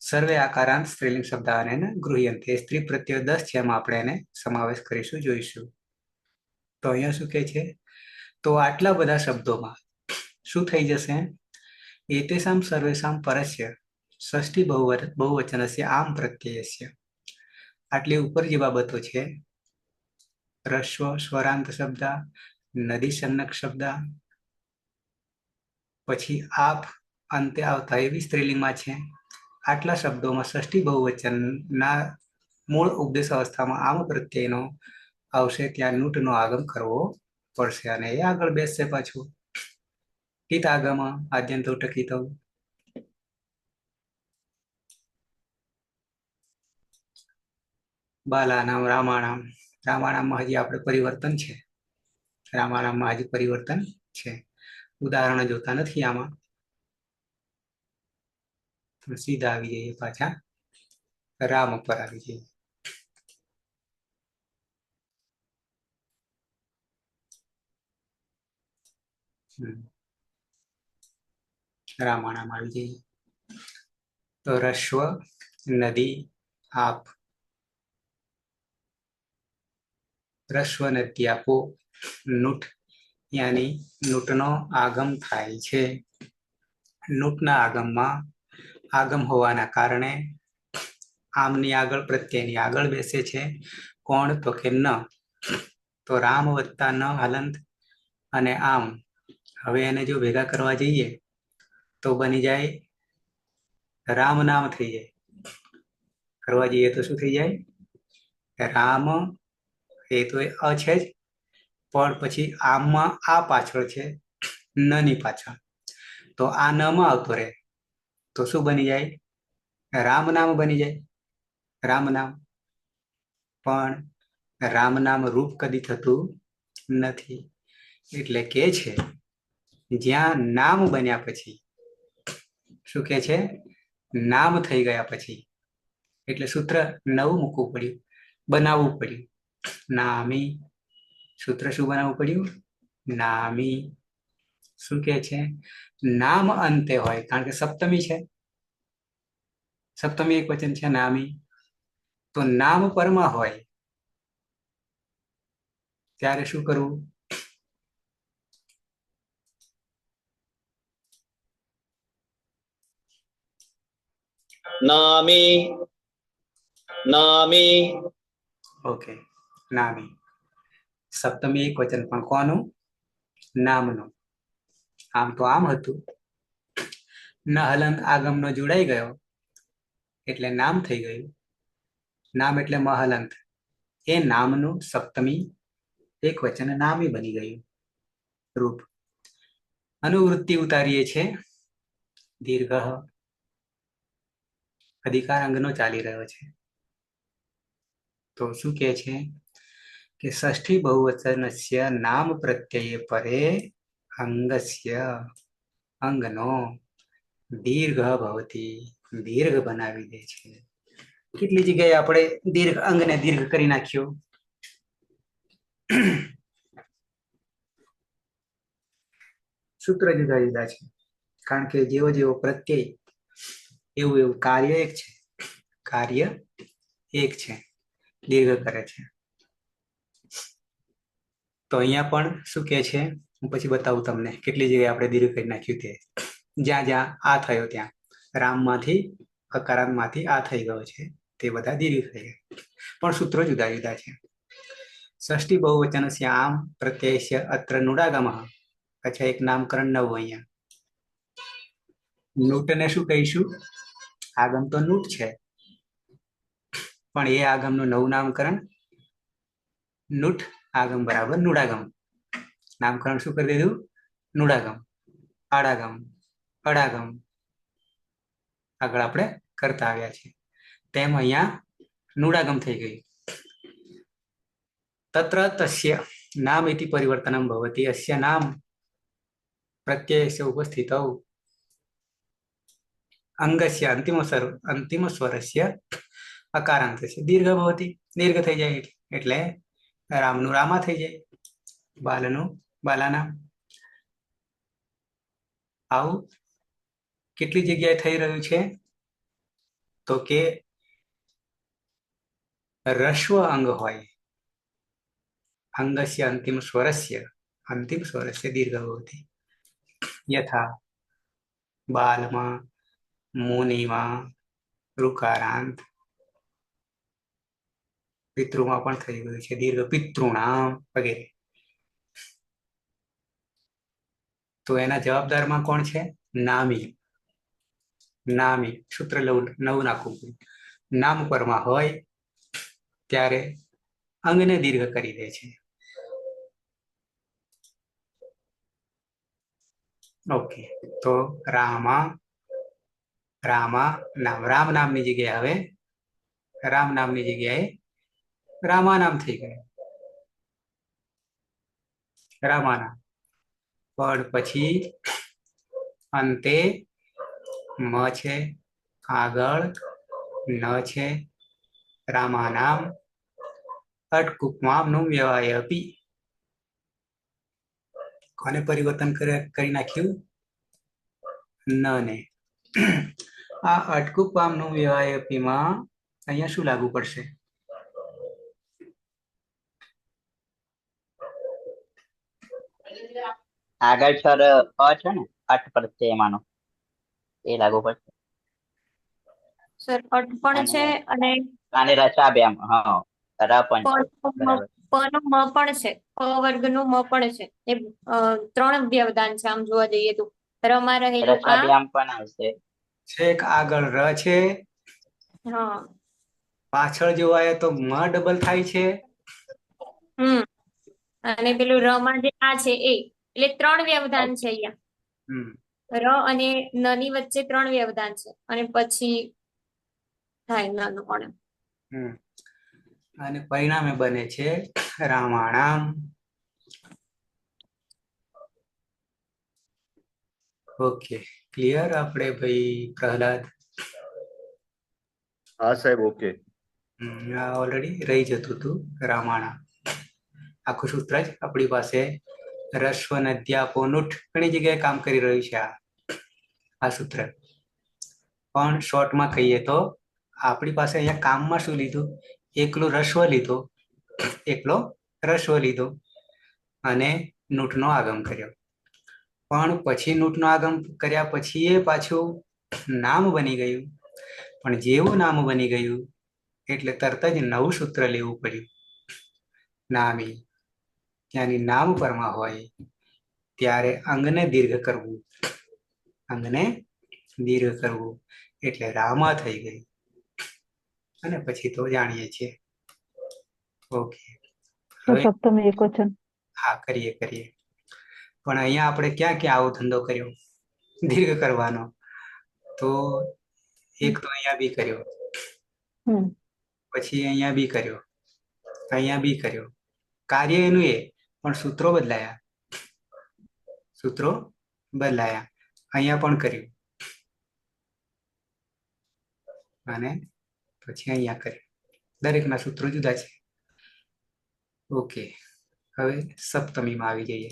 સર્વે આકારાંત સ્ત્રીલિંગ શબ્દાને ગૃહ્યંતે સ્ત્રી પ્રત્યય 10 છે એમાં આપણે એને સમાવેશ કરીશું જોઈશું તો અહીંયા શું કહે છે તો આટલા બધા શબ્દોમાં શું થઈ જશે એતેષામ સર્વેષામ પરસ્ય ષષ્ઠી બહુવચનસ્ય આમ પ્રત્યયસ્ય આટલી ઉપર જે બાબતો છે રસ્વ સ્વરાંત શબ્દ નદી સન્નક શબ્દ પછી આપ અંતે આવતા એવી સ્ત્રીલિંગમાં છે આટલા શબ્દોમાં ષષ્ઠી બહુવચનના મૂળ ઉપદેશ અવસ્થામાં આમ પ્રત્યયનો આવશે ત્યાં નૂટનો આગમ કરવો પડશે અને એ આગળ બેસશે પાછું હિત આગમ આદ્યંતો ટકિત બાલાનામ રામાણામમાં હજી આપણે પરિવર્તન છે રામાણામમાં હજી પરિવર્તન છે ઉદાહરણ જોતા નથી આમાં સીધા આવી જઈએ પાછા રામ પર આવી જઈએ રામાણામ આવી જઈએ તો રસ્વ નદી આપ રસ્વ નદી આપો નૂટ યાની નૂટનો આગમ થાય છે નૂટના આગમમાં આગમ હોવાના કારણે આમની આગળ પ્રત્યયની આગળ બેસે છે કોણ તો કે ન તો રામ વત્તા ન હલંત અને આમ હવે એને જો ભેગા કરવા જઈએ તો બની જાય રામ નામ થઈ જાય કરવા જઈએ તો શું થઈ જાય રામ એ તો અ છે જ પણ પછી આમમાં આ પાછળ છે ન ની પાછળ તો આ ન માં આવતો રહે તો શું બની જાય રામ નામ બની જાય રામ નામ પણ રામ નામ રૂપ કદી થતું નથી એટલે કે છે જ્યાં નામ બન્યા પછી શું કે છે નામ થઈ ગયા પછી એટલે સૂત્ર નવું મૂકવું પડ્યું બનાવવું પડ્યું નામી સૂત્ર શું બનાવવું પડ્યું નામી શું કે છે નામ અંતે હોય કારણ કે સપ્તમી છે સપ્તમી એક વચન છે નામી તો નામ પરમાં હોય ત્યારે શું કરવું નામી ઓકે નામી સપ્તમી એક વચન પણ કોનું નામનું આમ તો આમ હતું ન હલંત આગમનો જોડાઈ ગયો એટલે નામ થઈ ગયું નામ એટલે મહલંત એ નામનું સપ્તમી એક વચન નામી બની ગયું રૂપ અનુવૃત્તિ ઉતારીએ છે દીર્ઘ અધિકાર અંગનો ચાલી રહ્યો છે તો શું કે છે કે ષષ્ઠી બહુવચનસ્ય નામ પ્રત્યય પરે અંગસ્ય અંગનો દીર્ઘ ભવતી દીર્ઘ બનાવી દે છે કેટલી જગ્યાએ આપણે દીર્ઘ અંગને દીર્ઘ કરી નાખ્યો સૂત્ર જુદા જુદા છે કારણ કે જેવો જેવો પ્રત્યય એવું એવું કાર્ય એક છે કાર્ય એક છે દીર્ઘ કરે છે તો અહીંયા પણ શું કે છે હું પછી બતાવું તમને કેટલી જગ્યાએ આપણે દીર્ઘ કરી નાખ્યું તે જ્યાં જ્યાં આ થયો ત્યાં રામમાંથી અકારાંતમાંથી આ થઈ ગયો છે તે બધા દીર્ઘ થઈ ગયા પણ સૂત્રો જુદા જુદા છે ષષ્ઠી બહુવચનસ્ય આમ પ્રત્યયસ્ય અત્ર નુડાગમઃ અચ્છા એક નામકરણ નવું અહીંયા નૂટને શું કહીશું આગમ તો નૂટ છે પણ એ આગમનું નવું નામકરણ નૂટ આગમ બરાબર નુડાગમ નામકરણ શું કરી દીધું નુડાગમ આડાગમ અડાગમ આગળ આપણે કરતા આવ્યા છીએ તેમ અહીંયા નુડાગમ થઈ ગયું. તત્ર તસ્ય નામ इति परिवर्तनं भवति. अस्य नाम प्रत्ययस्य उपस्थितौ अंगस्य अंतिम स्वरस्य अकारांतस्य दीर्घ भवति. दीर्घ થઈ જાય એટલે રામનું રામા થઈ જાય, બાલનું બાલાના. આવું કેટલી જગ્યાએ થઈ રહ્યું છે? તો કે રસ્વ અંગ હોય, અંગस्य અંતિમ સ્વરस्य दीर्घ भवति. यथा बालमा, मुनिमा, ऋकारांत. પિતૃમાં પણ થઈ ગયું છે દીર્ઘ, પિતૃણામ વગેરે. તો એના જવાબદારમાં કોણ છે? નામી. નામી સૂત્ર નવ નાખવું પડે. નામ પરમાં હોય ત્યારે અંગને દીર્ઘ કરી દે છે. ઓકે, તો રામા નામ, રામ નામની જગ્યાએ હવે રામ નામની જગ્યાએ રામા નામ થઈ ગયું, રામા નામ. પણ પછી અંતે મ છે, આગળ ન છે, રામા નામ અટકુપમાં નું વ્યવાય અપી. કોને પરિવર્તન કરી નાખ્યું? ન ને. આ અટકુપામ નું વ્યવાય અપીમાં અહીંયા શું લાગુ પડશે? આગળ સર અ છે ને, અટ પ્રત્યયમાંનો, એ લાગુ પડશે. સર અટ પણ છે અને અને રસાભ્યામ, હા ર પણ છે. બરાબર. પનો મ પણ છે, પ વર્ગનું મ પણ છે. એ 3 વ્યવધાન છે આમ જોવા જઈએ તો. રમાં રહેલું આ, રસાભ્યામ પણ આવશે. છેક આગળ ર છે, હા પાછળ જોવાય તો મ ડબલ થાય છે. અને પેલું રમાં જે આ છે એ, એટલે 3 વ્યવધાન છે અહીંયા. હમ. ર અને ન ની વચ્ચે 3 વ્યવધાન છે અને પછી થાય નાનું પણ. અને પરિણામે બને છે રામાણામ. Okay, clear? આપણે ભાઈ પ્રહલાદ? હા સાહેબ, ઓકે. ઓલરેડી રહી જતું હતું રામાણા. આખું સૂત્ર જ આપણી પાસે રસ્વ નદ્યાપો નુઠ ઘણી જગ્યાએ કામ કરી રહ્યું છે આ સૂત્ર. પણ શોર્ટમાં કહીએ તો આપણી પાસે અહીંયા કામમાં શું લીધું? એકલો રસ્વ લીધો અને નૂઠનો આગમ કર્યો. પણ પછી નૂઠનો આગમ કર્યા પછી એ પાછું નામ બની ગયું. પણ જેવું નામ બની ગયું એટલે તરત જ નવું સૂત્ર લેવું પડ્યું, નામી. ત્યાંની નામ પરમાં હોય ત્યારે અંગને દીર્ઘ કરવું, એટલે રામા થઈ ગઈ. અને પછી તો જાણીએ છીએ. ઓકે, હવે સપ્તમી એકવચન. હા, કરીએ. પણ અહીંયા આપણે ક્યાં આવો ધંધો કર્યો દીર્ઘ કરવાનો? તો એક તો અહીંયા બી કર્યો, પછી અહીંયા બી કર્યો, અહીંયા બી કર્યો. કાર્ય એનું એ, પણ સૂત્રો બદલાયા. અહીંયા પણ કર્યું અને પછી અહીંયા કર્યું. દરેકના સૂત્રો જુદા છે. ઓકે, હવે સપ્તમીમાં આવી જઈએ.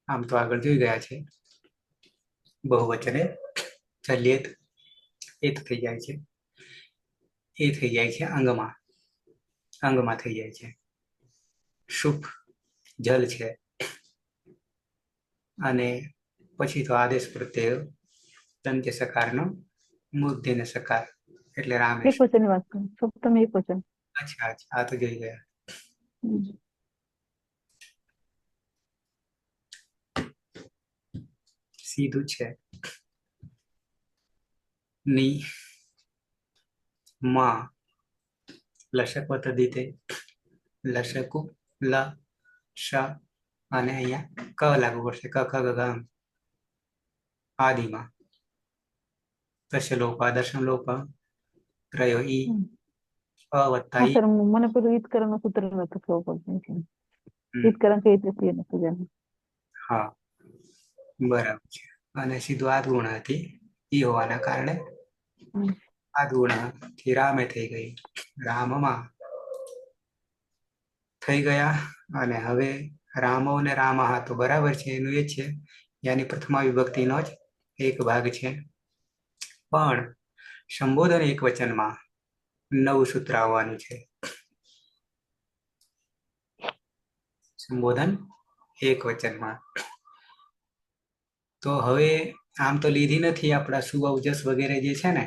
આમ તો આગળ જોઈ ગયા છે. બહુવચને ચલ્યેત એત થઈ જાય છે, એ થઈ જાય છે અંગમાં થઈ જાય છે. શુભ જલ છે અને પછી તો આદેશ પ્રત્યય દંત્ય સકારનો મૂર્ધન્ય સકાર એટલે રામેશ. એકવચન વાત કરું, સપ્તમી એકવચન. અચ્છા, આ તો જોઈ ગયા. સીધું છે. ની માં લશક પદ્ધતિ, લશકુ લ શ અને અહીંયા ક લાગુ પડશે. ક ખ ગ ઘ આદિમાં. તસ્ય લોપ આદર્શમ લોપ રહ્યો ઈ અ વત્તા હા ઈ. સર, મને પેલું ઈદકરણ સૂત્ર નતું ખબર પડતું છે. ઈદકરણ કઈ રીતે થયું નતું જાણ્યું. હા બરાબર છે. અને સીધું આ ગુણ હતી ઈ હોવાના કારણે આ ગુણ થી રામે થઈ ગઈ, રામમાં થઈ ગયા. અને હવે રામો ને રામા તો બરાબર છે, એનું એ છે યાની પ્રથમા વિભક્તિનો જ એક ભાગ છે. પણ સંબોધન એક વચનમાં નવું સૂત્ર આવવાનું છે. સંબોધન એક વચનમાં. તો હવે આમ તો લીધી નથી આપણા સુઅવજસ વગેરે જે છે ને,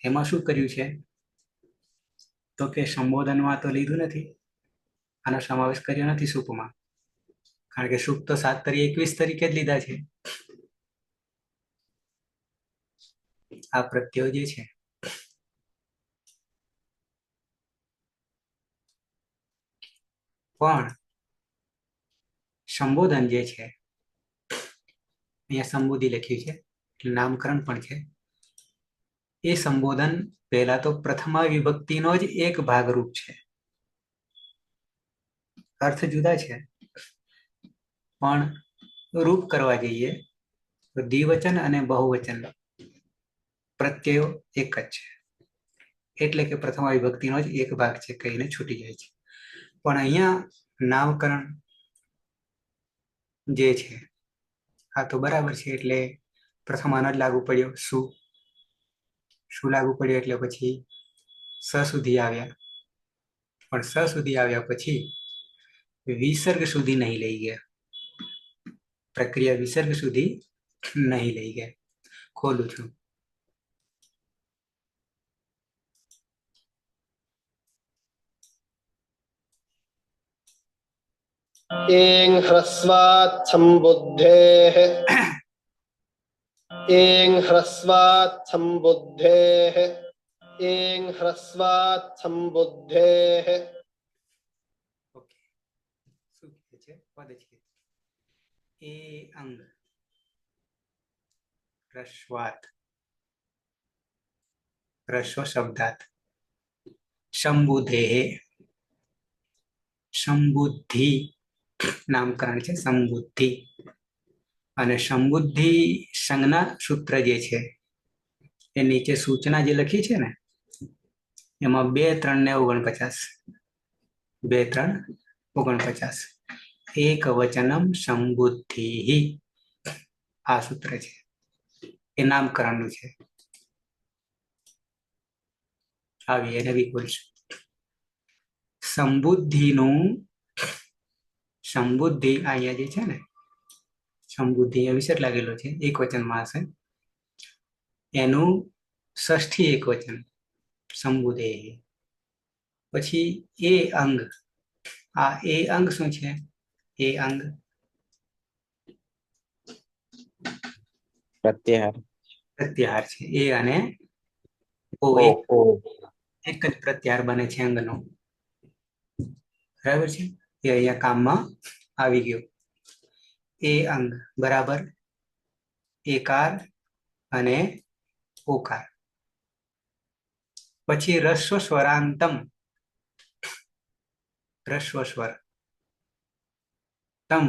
એમાં શું કર્યું છે તો કે સંબોધનમાં તો લીધું નથી, આનો સમાવેશ કર્યો નથી સૂપમાં, કારણ કે સૂપ તો 7 × 21 તરીકે જ લીધા છે. આ પ્રત્યયો જે છે પણ સંબોધન જે છે અહીંયા સંબોધી લખ્યું છે એટલે નામકરણ પણ છે. એ સંબોધન પહેલા તો પ્રથમા વિભક્તિનો જ એક ભાગરૂપ છે. અર્થ જુદા છે પણ રૂપ કરવા જઈએ તો દ્વિવચન અને બહુવચન પ્રત્યયો એક જ છે, એટલે કે પ્રથમા વિભક્તિનો જ એક ભાગ છે કહીને છૂટી જાય છે. પણ અહીંયા નામકરણ જે છે આ તો બરાબર છે, એટલે પ્રથમ આનો જ લાગુ પડ્યો. શું લાગુ પડ્યો એટલે પછી સ સુધી આવ્યા, પણ સ સુધી આવ્યા પછી વિસર્ગ સુધી નહીં લઈ ગયા, પ્રક્રિયા વિસર્ગ સુધી નહીં લઈ ગયા. ખોલું છું. एं ह्रस्वात् सम्बुद्धेः एं ह्रस्वात् सम्बुद्धेः एं ह्रस्वात् सम्बुद्धेः ઓકે, શું કહે છે પદ છે એ અંગ રસ્વાત રસ્વ શબ્દાત સંબુધે સંબુદ્ધિ નામકરણ છે સંબુદ્ધિ. અને સંબુદ્ધિ સંજ્ઞા સૂત્ર જે છે એ નીચે સૂચના જે લખી છે ને એમાં 2, 3 ને 49 2, 3, 49 એક વચનમ સંબુદ્ધિ આ સૂત્ર છે એ નામકરણનું છે. આવી એને વિપુલ સંબુદ્ધિનું સંબુદ્ધિ અહીંયા જે છે ને સંબુદ્ધિ એ વિશેષ લાગેલો છે, એક વચનમાં હશે. એનું ષષ્ઠી એક વચન સંબુધે. પછી એ અંગ, આ એ અંગ શું છે? એ અંગ પ્રત્યાહાર. પ્રત્યાહાર છે. એ અને ઓ એક જ પ્રત્યાહાર બને છે અંગનો. બરાબર છે, એ અહીંયા કામમાં આવી ગયો. એ અંગ બરાબર એકાર અને ઓકાર. પછી રસ્વ સ્વરાંતમ, રસ્વ સ્વર તમ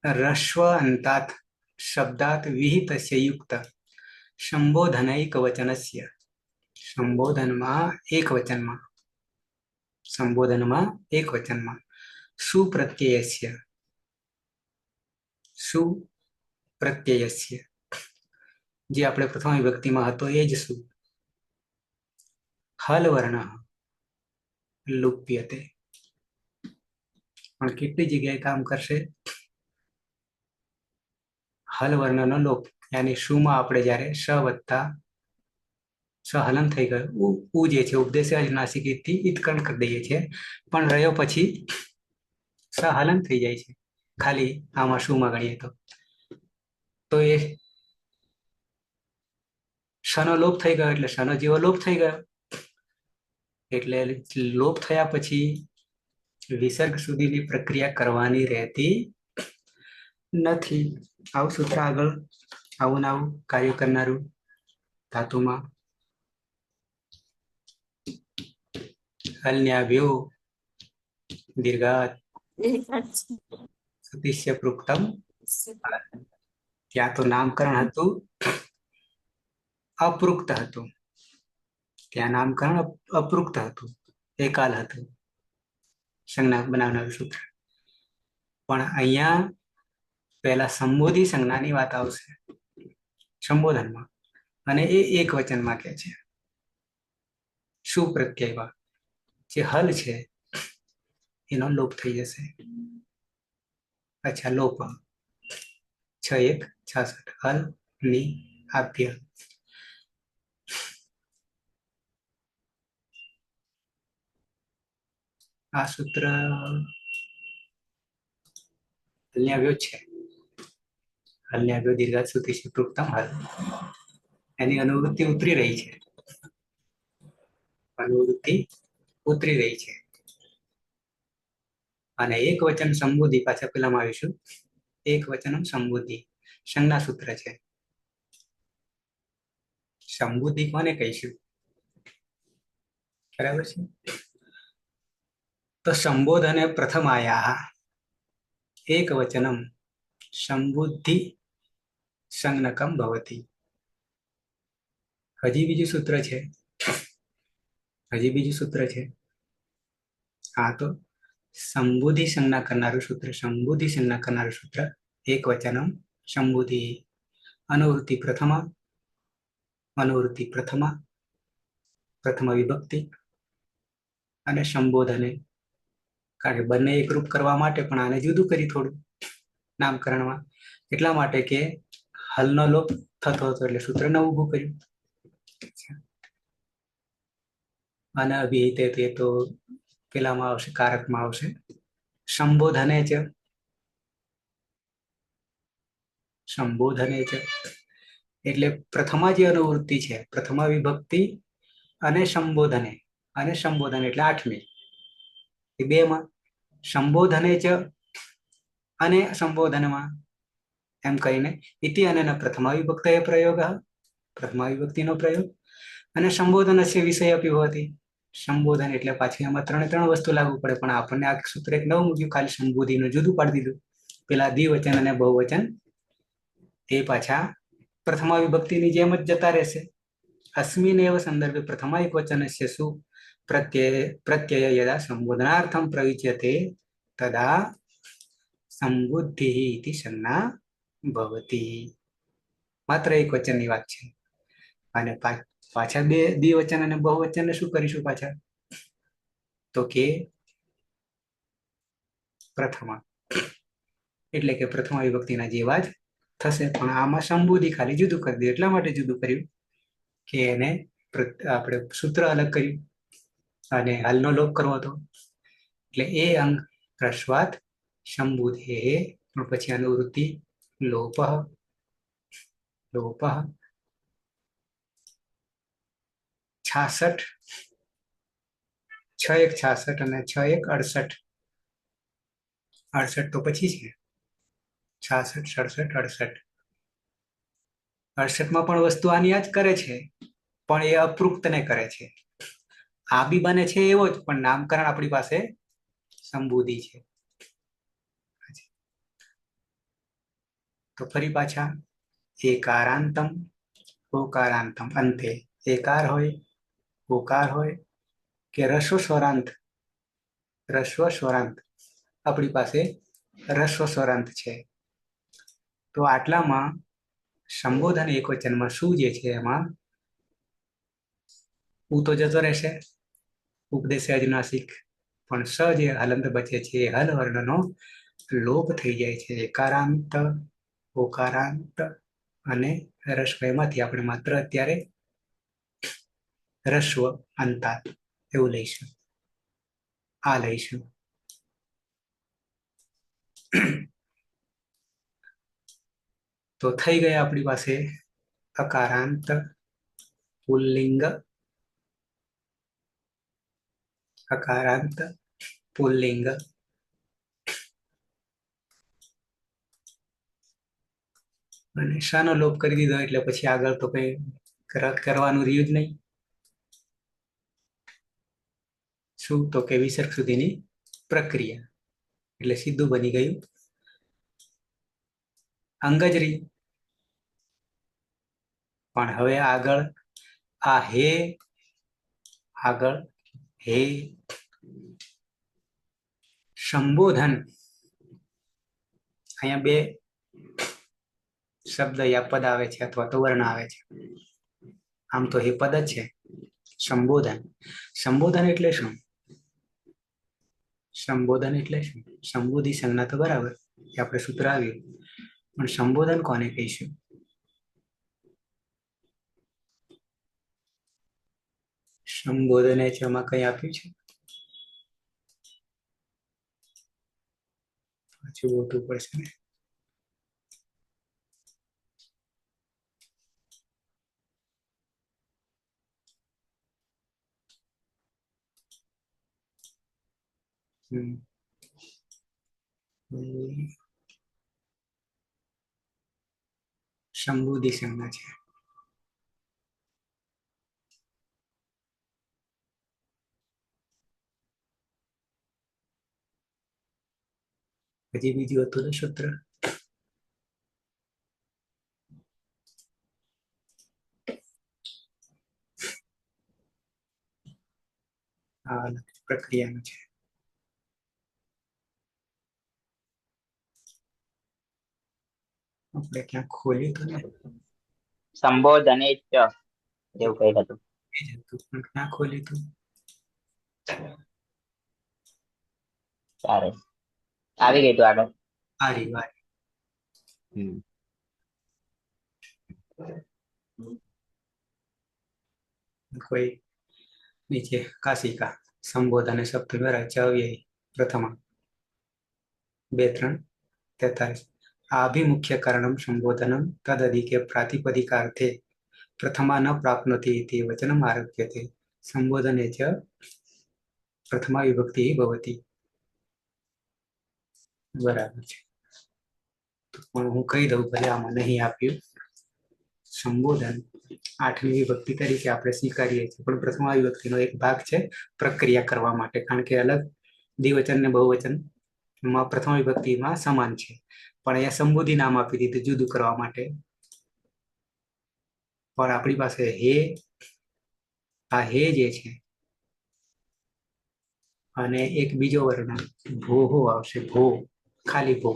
રસ્વ અંતાત શબ્દાત વિહિતસ્ય યુક્ત સંબોધનૈક વચનસ્ય. સંબોધનમાં એક વચનમાં, સંબોધનમાં એક વચનમાં સુપ્રત્યયસ્ય, સુપ્રત્યયસ્ય જે આપણે પ્રથમ વિભક્તિમાં હતો એ જ શું હલ વર્ણ લુપ્યતે. પણ કેટલી જગ્યાએ કામ કરશે? હલ વર્ણનો લોપ, યાની શુમાં આપણે જ્યારે સ વત્તા સહલન થઈ ગયું, ઉ જે છે ઉપદેશ નાસિકથી ઈતકરણ કરી દઈએ છીએ, પણ રહ્યો પછી સહલન થઈ જાય છે ખાલી આમાં શુમાં ગણીએ તો એ શનો લોપ થઈ ગયો એટલે શનો જેવો લોપ થઈ ગયો. એટલે લોપ થયા પછી વિસર્ગ સુધીની પ્રક્રિયા કરવાની રહેતી નથી. આવું સૂત્ર આગળ આવું ને આવું કાર્ય કરનારું ધાતુમાં હલ્યાભ્યો દીર્ઘાત સતિશ્ય પૃક્તમ. ત્યાં તો નામકરણ હતું, અપૃક્ત હતું. ત્યાં નામકરણ અપૃક્ત હતું, એકાલ હતું, સંજ્ઞા બનાવનારું સૂત્ર. પણ અહીંયા પહેલા સંબોધી સંજ્ઞાની વાત આવશે સંબોધનમાં, અને એ એક વચનમાં કે છે. શું પ્રત્યય જે હલ છે એનો લોપ થઈ જશે. અચ્છા, લોપ 6:1:66 હલ ની આભ્ય. આ સૂત્ર હલ્યાવ્યો છે. હલ્યાવ્યો દીર્ઘાત સુતિશ્ય પૃક્તમ હલ. એની અનુવૃત્તિ ઉતરી રહી છે, અનુવૃત્તિ ઉતરી રહી છે. અને એક વચન સંબોધી, પાછા પેલામાં આવીશું. એક વચન સંબોધી સંજ્ઞા સૂત્ર છે. સંબોધિ કોને કહીશું? બરાબર છે. તો સંબોધને પ્રથમાયા એક વચનમ સંબુદ્ધિ સંજ્ઞકમ ભવતી. હજી બીજું સૂત્ર છે, હજી બીજું સૂત્ર છે. હા, તો સંબોધિ સંજ્ઞા કરનારું સૂત્ર, સંબોધિ સંજ્ઞા કરનારું સૂત્ર એક વચનમ સંબોધિ. અનુવૃત્તિ પ્રથમા, અનુવૃત્તિ પ્રથમા, પ્રથમ વિભક્તિ અને સંબોધને. કારણ કે બંને એકરૂપ કરવા માટે પણ આને જુદું કરી થોડું નામકરણમાં, એટલા માટે કે હલનો લોપ થતો હતો એટલે સૂત્ર નવું ઊભું કર્યું. અને અભિહિતે તે તો પેલામાં આવશે, કારકમાં આવશે. સંબોધને જ, સંબોધને જ એટલે પ્રથમા જે અનુવૃત્તિ છે, પ્રથમા વિભક્તિ અને સંબોધને, અને સંબોધન એટલે આઠમી, એ બેમાં સંબોધને જ અને સંબોધનમાં એમ કહીને ઇતિ અને પ્રથમા વિભક્ત એ પ્રયોગ, પ્રથમા વિભક્તિનો પ્રયોગ. અને સંબોધન છે વિષય આપી હોવાથી સંબોધન એટલે પાછી એમાં ત્રણ વસ્તુ લાગુ પડે. પણ આપણને આ સૂત્ર એક નવું મૂક્યું, ખાલી સંબોધીનું જુદું પાડી દીધું. પેલા દ્વિવચન અને બહુવચન એ પાછા પ્રથમા વિભક્તિની જેમ જ જતા રહેશે. અસ્મિન એવ સંદર્ભે પ્રથમા એક વચનસ્ય શું પ્રત્યય યદા સંબોધનાર્થમ પ્રયુજ્યતે તદા સંબુદ્ધિ ઇતિ સંજ્ઞા ભવતી. માત્ર એક વચનની વાત છે. અને પાછા બે દ્વિવચન અને બહુવચનને શું કરીશું પાછા? તો કે પ્રથમા, એટલે કે પ્રથમા વિભક્તિના જેવા જ થશે. પણ આમાં સંબોધી ખાલી જુદું કરી દે. એટલા માટે જુદું કર્યું કે એને આપણે સૂત્ર અલગ કર્યું અને હાલનો લોપ કરવો હતો. એટલે એ અંગ રસ્વાત સંબુધે, પણ પછી અનુવૃત્તિ લોપ, લોપ 66, 6:1:66 અને 6:1:68. 68 તો પછી છે, 66, 67, 68. 68માં પણ વસ્તુ આની જ કરે છે, પણ એ અપૃક્તને કરે છે. આ બી બને છે એવો જ, પણ નામકરણ આપણી પાસે સંબોધી છે. તો ફરી પાછા એકારાંતમ, ઓકારાંતમ. અંતે એકાર હોય, ઓકાર હોય કે રસ્વ સ્વરાંત, રસ્વ સ્વરાંત. આપણી પાસે રસ્વ સ્વરાંત છે. તો આટલામાં સંબોધન એક વચનમાં શું જે છે એમાં ઉ તો જતો રહેશે, ઉપદેશ અજનાસિક. પણ સ જે હલંત બચે છે એ હલ વર્ણનો લોપ થઈ જાય છે. એકારાંત, ઓકારાંત અને રસ્વ, એમાંથી આપણે માત્ર અત્યારે રસ્વ અંતાત એવું લઈશું. આ લઈશું. તો થઈ ગયા આપણી પાસે અકારાંત પુલ્લિંગ, અકારાંત પુલ્લિંગ. અને શાનો લોપ કરી દીધો એટલે પછી આગળ તો કઈ કરવાનું રહ્યું જ નહીં. શું? તો કે વિસર્ગ સુધીની પ્રક્રિયા, એટલે સીધું બની ગયું અંગજરી. પણ હવે આગળ આ હે, આગળ હે સંબોધન. અહીંયા બે શબ્દ યા પદ આવે છે અથવા તો વર્ણ આવે છે. આમ તો હે પદ જ છે. સંબોધન, સંબોધન એટલે શું? સંબોધન એટલે શું? સંબોધી સંજ્ઞા તો બરાબર, એ આપણે સૂત્ર આવ્યું, પણ સંબોધન કોને કહીશું? સંબોધન એ આમાં કઈ આપ્યું છે? પાછું ગોતવું પડશે ને. સંબોધી સંજ્ઞા છે. હજી બીજું હતું ને સૂત્ર? આ પ્રક્રિયાનું છે. આપણે ક્યાં ખોલ્યું હતું ને? સંબોધને ચ એવું કઈ હતું. એ જ હતું, પણ ક્યાં ખોલ્યું હતું? સારું, આવી ગઈ તું આગળ. આરી વાર. કોઈ નીચે કાશિકા સંબોધન શબ્દ દ્વારા ચવ્યય પ્રથમા 2 3 43 આભિમુખ્ય કારણમ સંબોધનમ તદધિકે પ્રાતિપદિકાર્થે પ્રથમા ન પ્રાપ્નોતિ इति वचनम आरभ्यते संबोधने च प्रथमा विभक्ति भवति. बराबर છે. પણ હું કહી દઉં, ભલે આમાં નહીં આપ્યું. સંબોધન 8મી વિભક્તિ તરીકે આપણે સ્વીકારીએ છીએ, પણ પ્રથમા વિભક્તિનો એક ભાગ છે પ્રક્રિયા કરવા માટે, કારણ કે અલગ દ્વિવચન ને બહુવચન માં પ્રથમ વિભક્તિમાં સમાન છે, પણ અહીંયા સંબોધી નામ આપી દીધું જુદું કરવા માટે. પણ આપણી પાસે હે, આ હે જે છે, અને એક બીજો વર્ણ ભો આવશે. ભો, ખાલી ભો,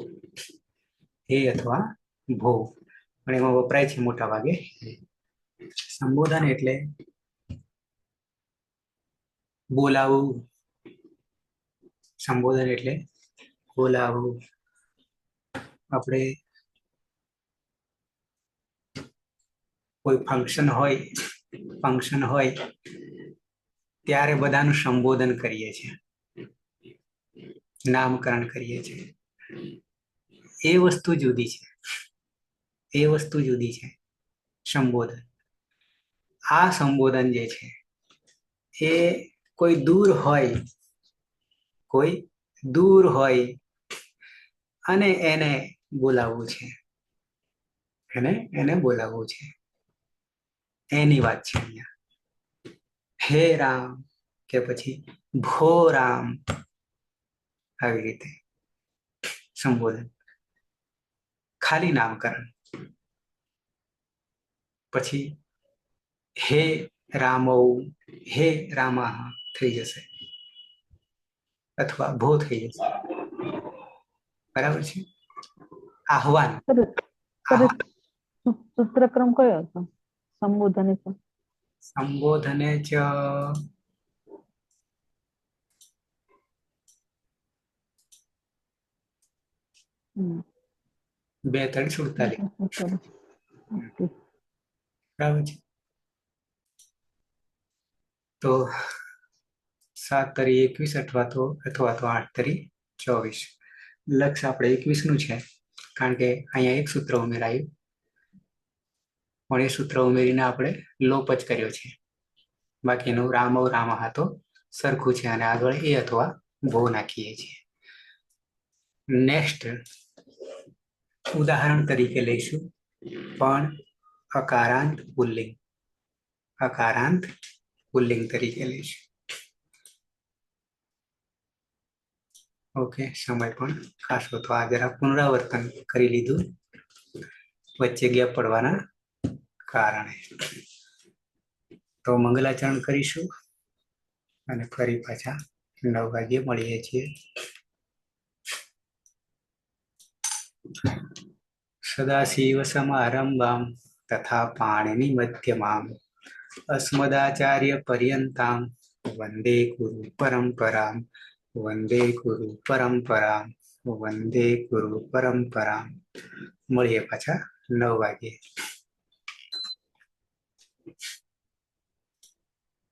હે અથવા ભો, પણ એમાં વપરાય છે મોટા ભાગે. સંબોધન એટલે બોલાવવું. સંબોધન એટલે બોલાવવું. આપણે કોઈ ફંક્શન હોય ત્યારે બધાનું સંબોધન કરીએ છીએ, નામકરણ કરીએ છીએ. એ વસ્તુ જુદી છે, એ વસ્તુ જુદી છે સંબોધન. આ સંબોધન જે છે એ કોઈ દૂર હોય અને એને બોલાવવું છે, એને બોલાવવું છે, એની વાત છે અહીંયા. હે રામ કે પછી ભો રામ, આવી રીતે સંબોધન. ખાલી નામકરણ. પછી હે રામો, હે રામા થઈ જશે, અથવા ભો થઈ જશે. બરાબર છે. આહવાન. સૂત્રક્રમ કયો હતો સંબોધને છે? સંબોધને ચ 2 3 47. બરાબર છે. તો 7 તરી 21 અથવા તો 8 તરી 24. લક્ષ આપણે 21 નું છે, કારણ કે અહીંયા એક સૂત્ર ઉમેરાયું, પણ એ સૂત્ર ઉમેરીને આપણે લોપ જ કર્યો છે. બાકીનું રામો રામા તો સરખું છે, અને આગળ એ અથવા ભો નાખીએ છીએ. નેક્સ્ટ ઉદાહરણ તરીકે લઈશું પણ અકારાંત પુલ્લિંગ તરીકે લઈશું. ઓકે, સમય પણ ખાસો તો આ જરા પુનરાવર્તન કરી લીધું વચ્ચે ગેપ પડવાના કારણે. તો મંગલાચરણ કરીશું અને ફરી પાછા 9 વાગ્યે મળીએ છીએ. સદાશિવ સમારંભામ તથા પાણિની મધ્યમામ અસ્મદાચાર્ય પર્યંતામ વંદે ગુરુ પરંપરામ વંદે ગુરુ પરંપરામ વંદે ગુરુ પરંપરામ. મળીએ પાછા 9 વાગ્યે.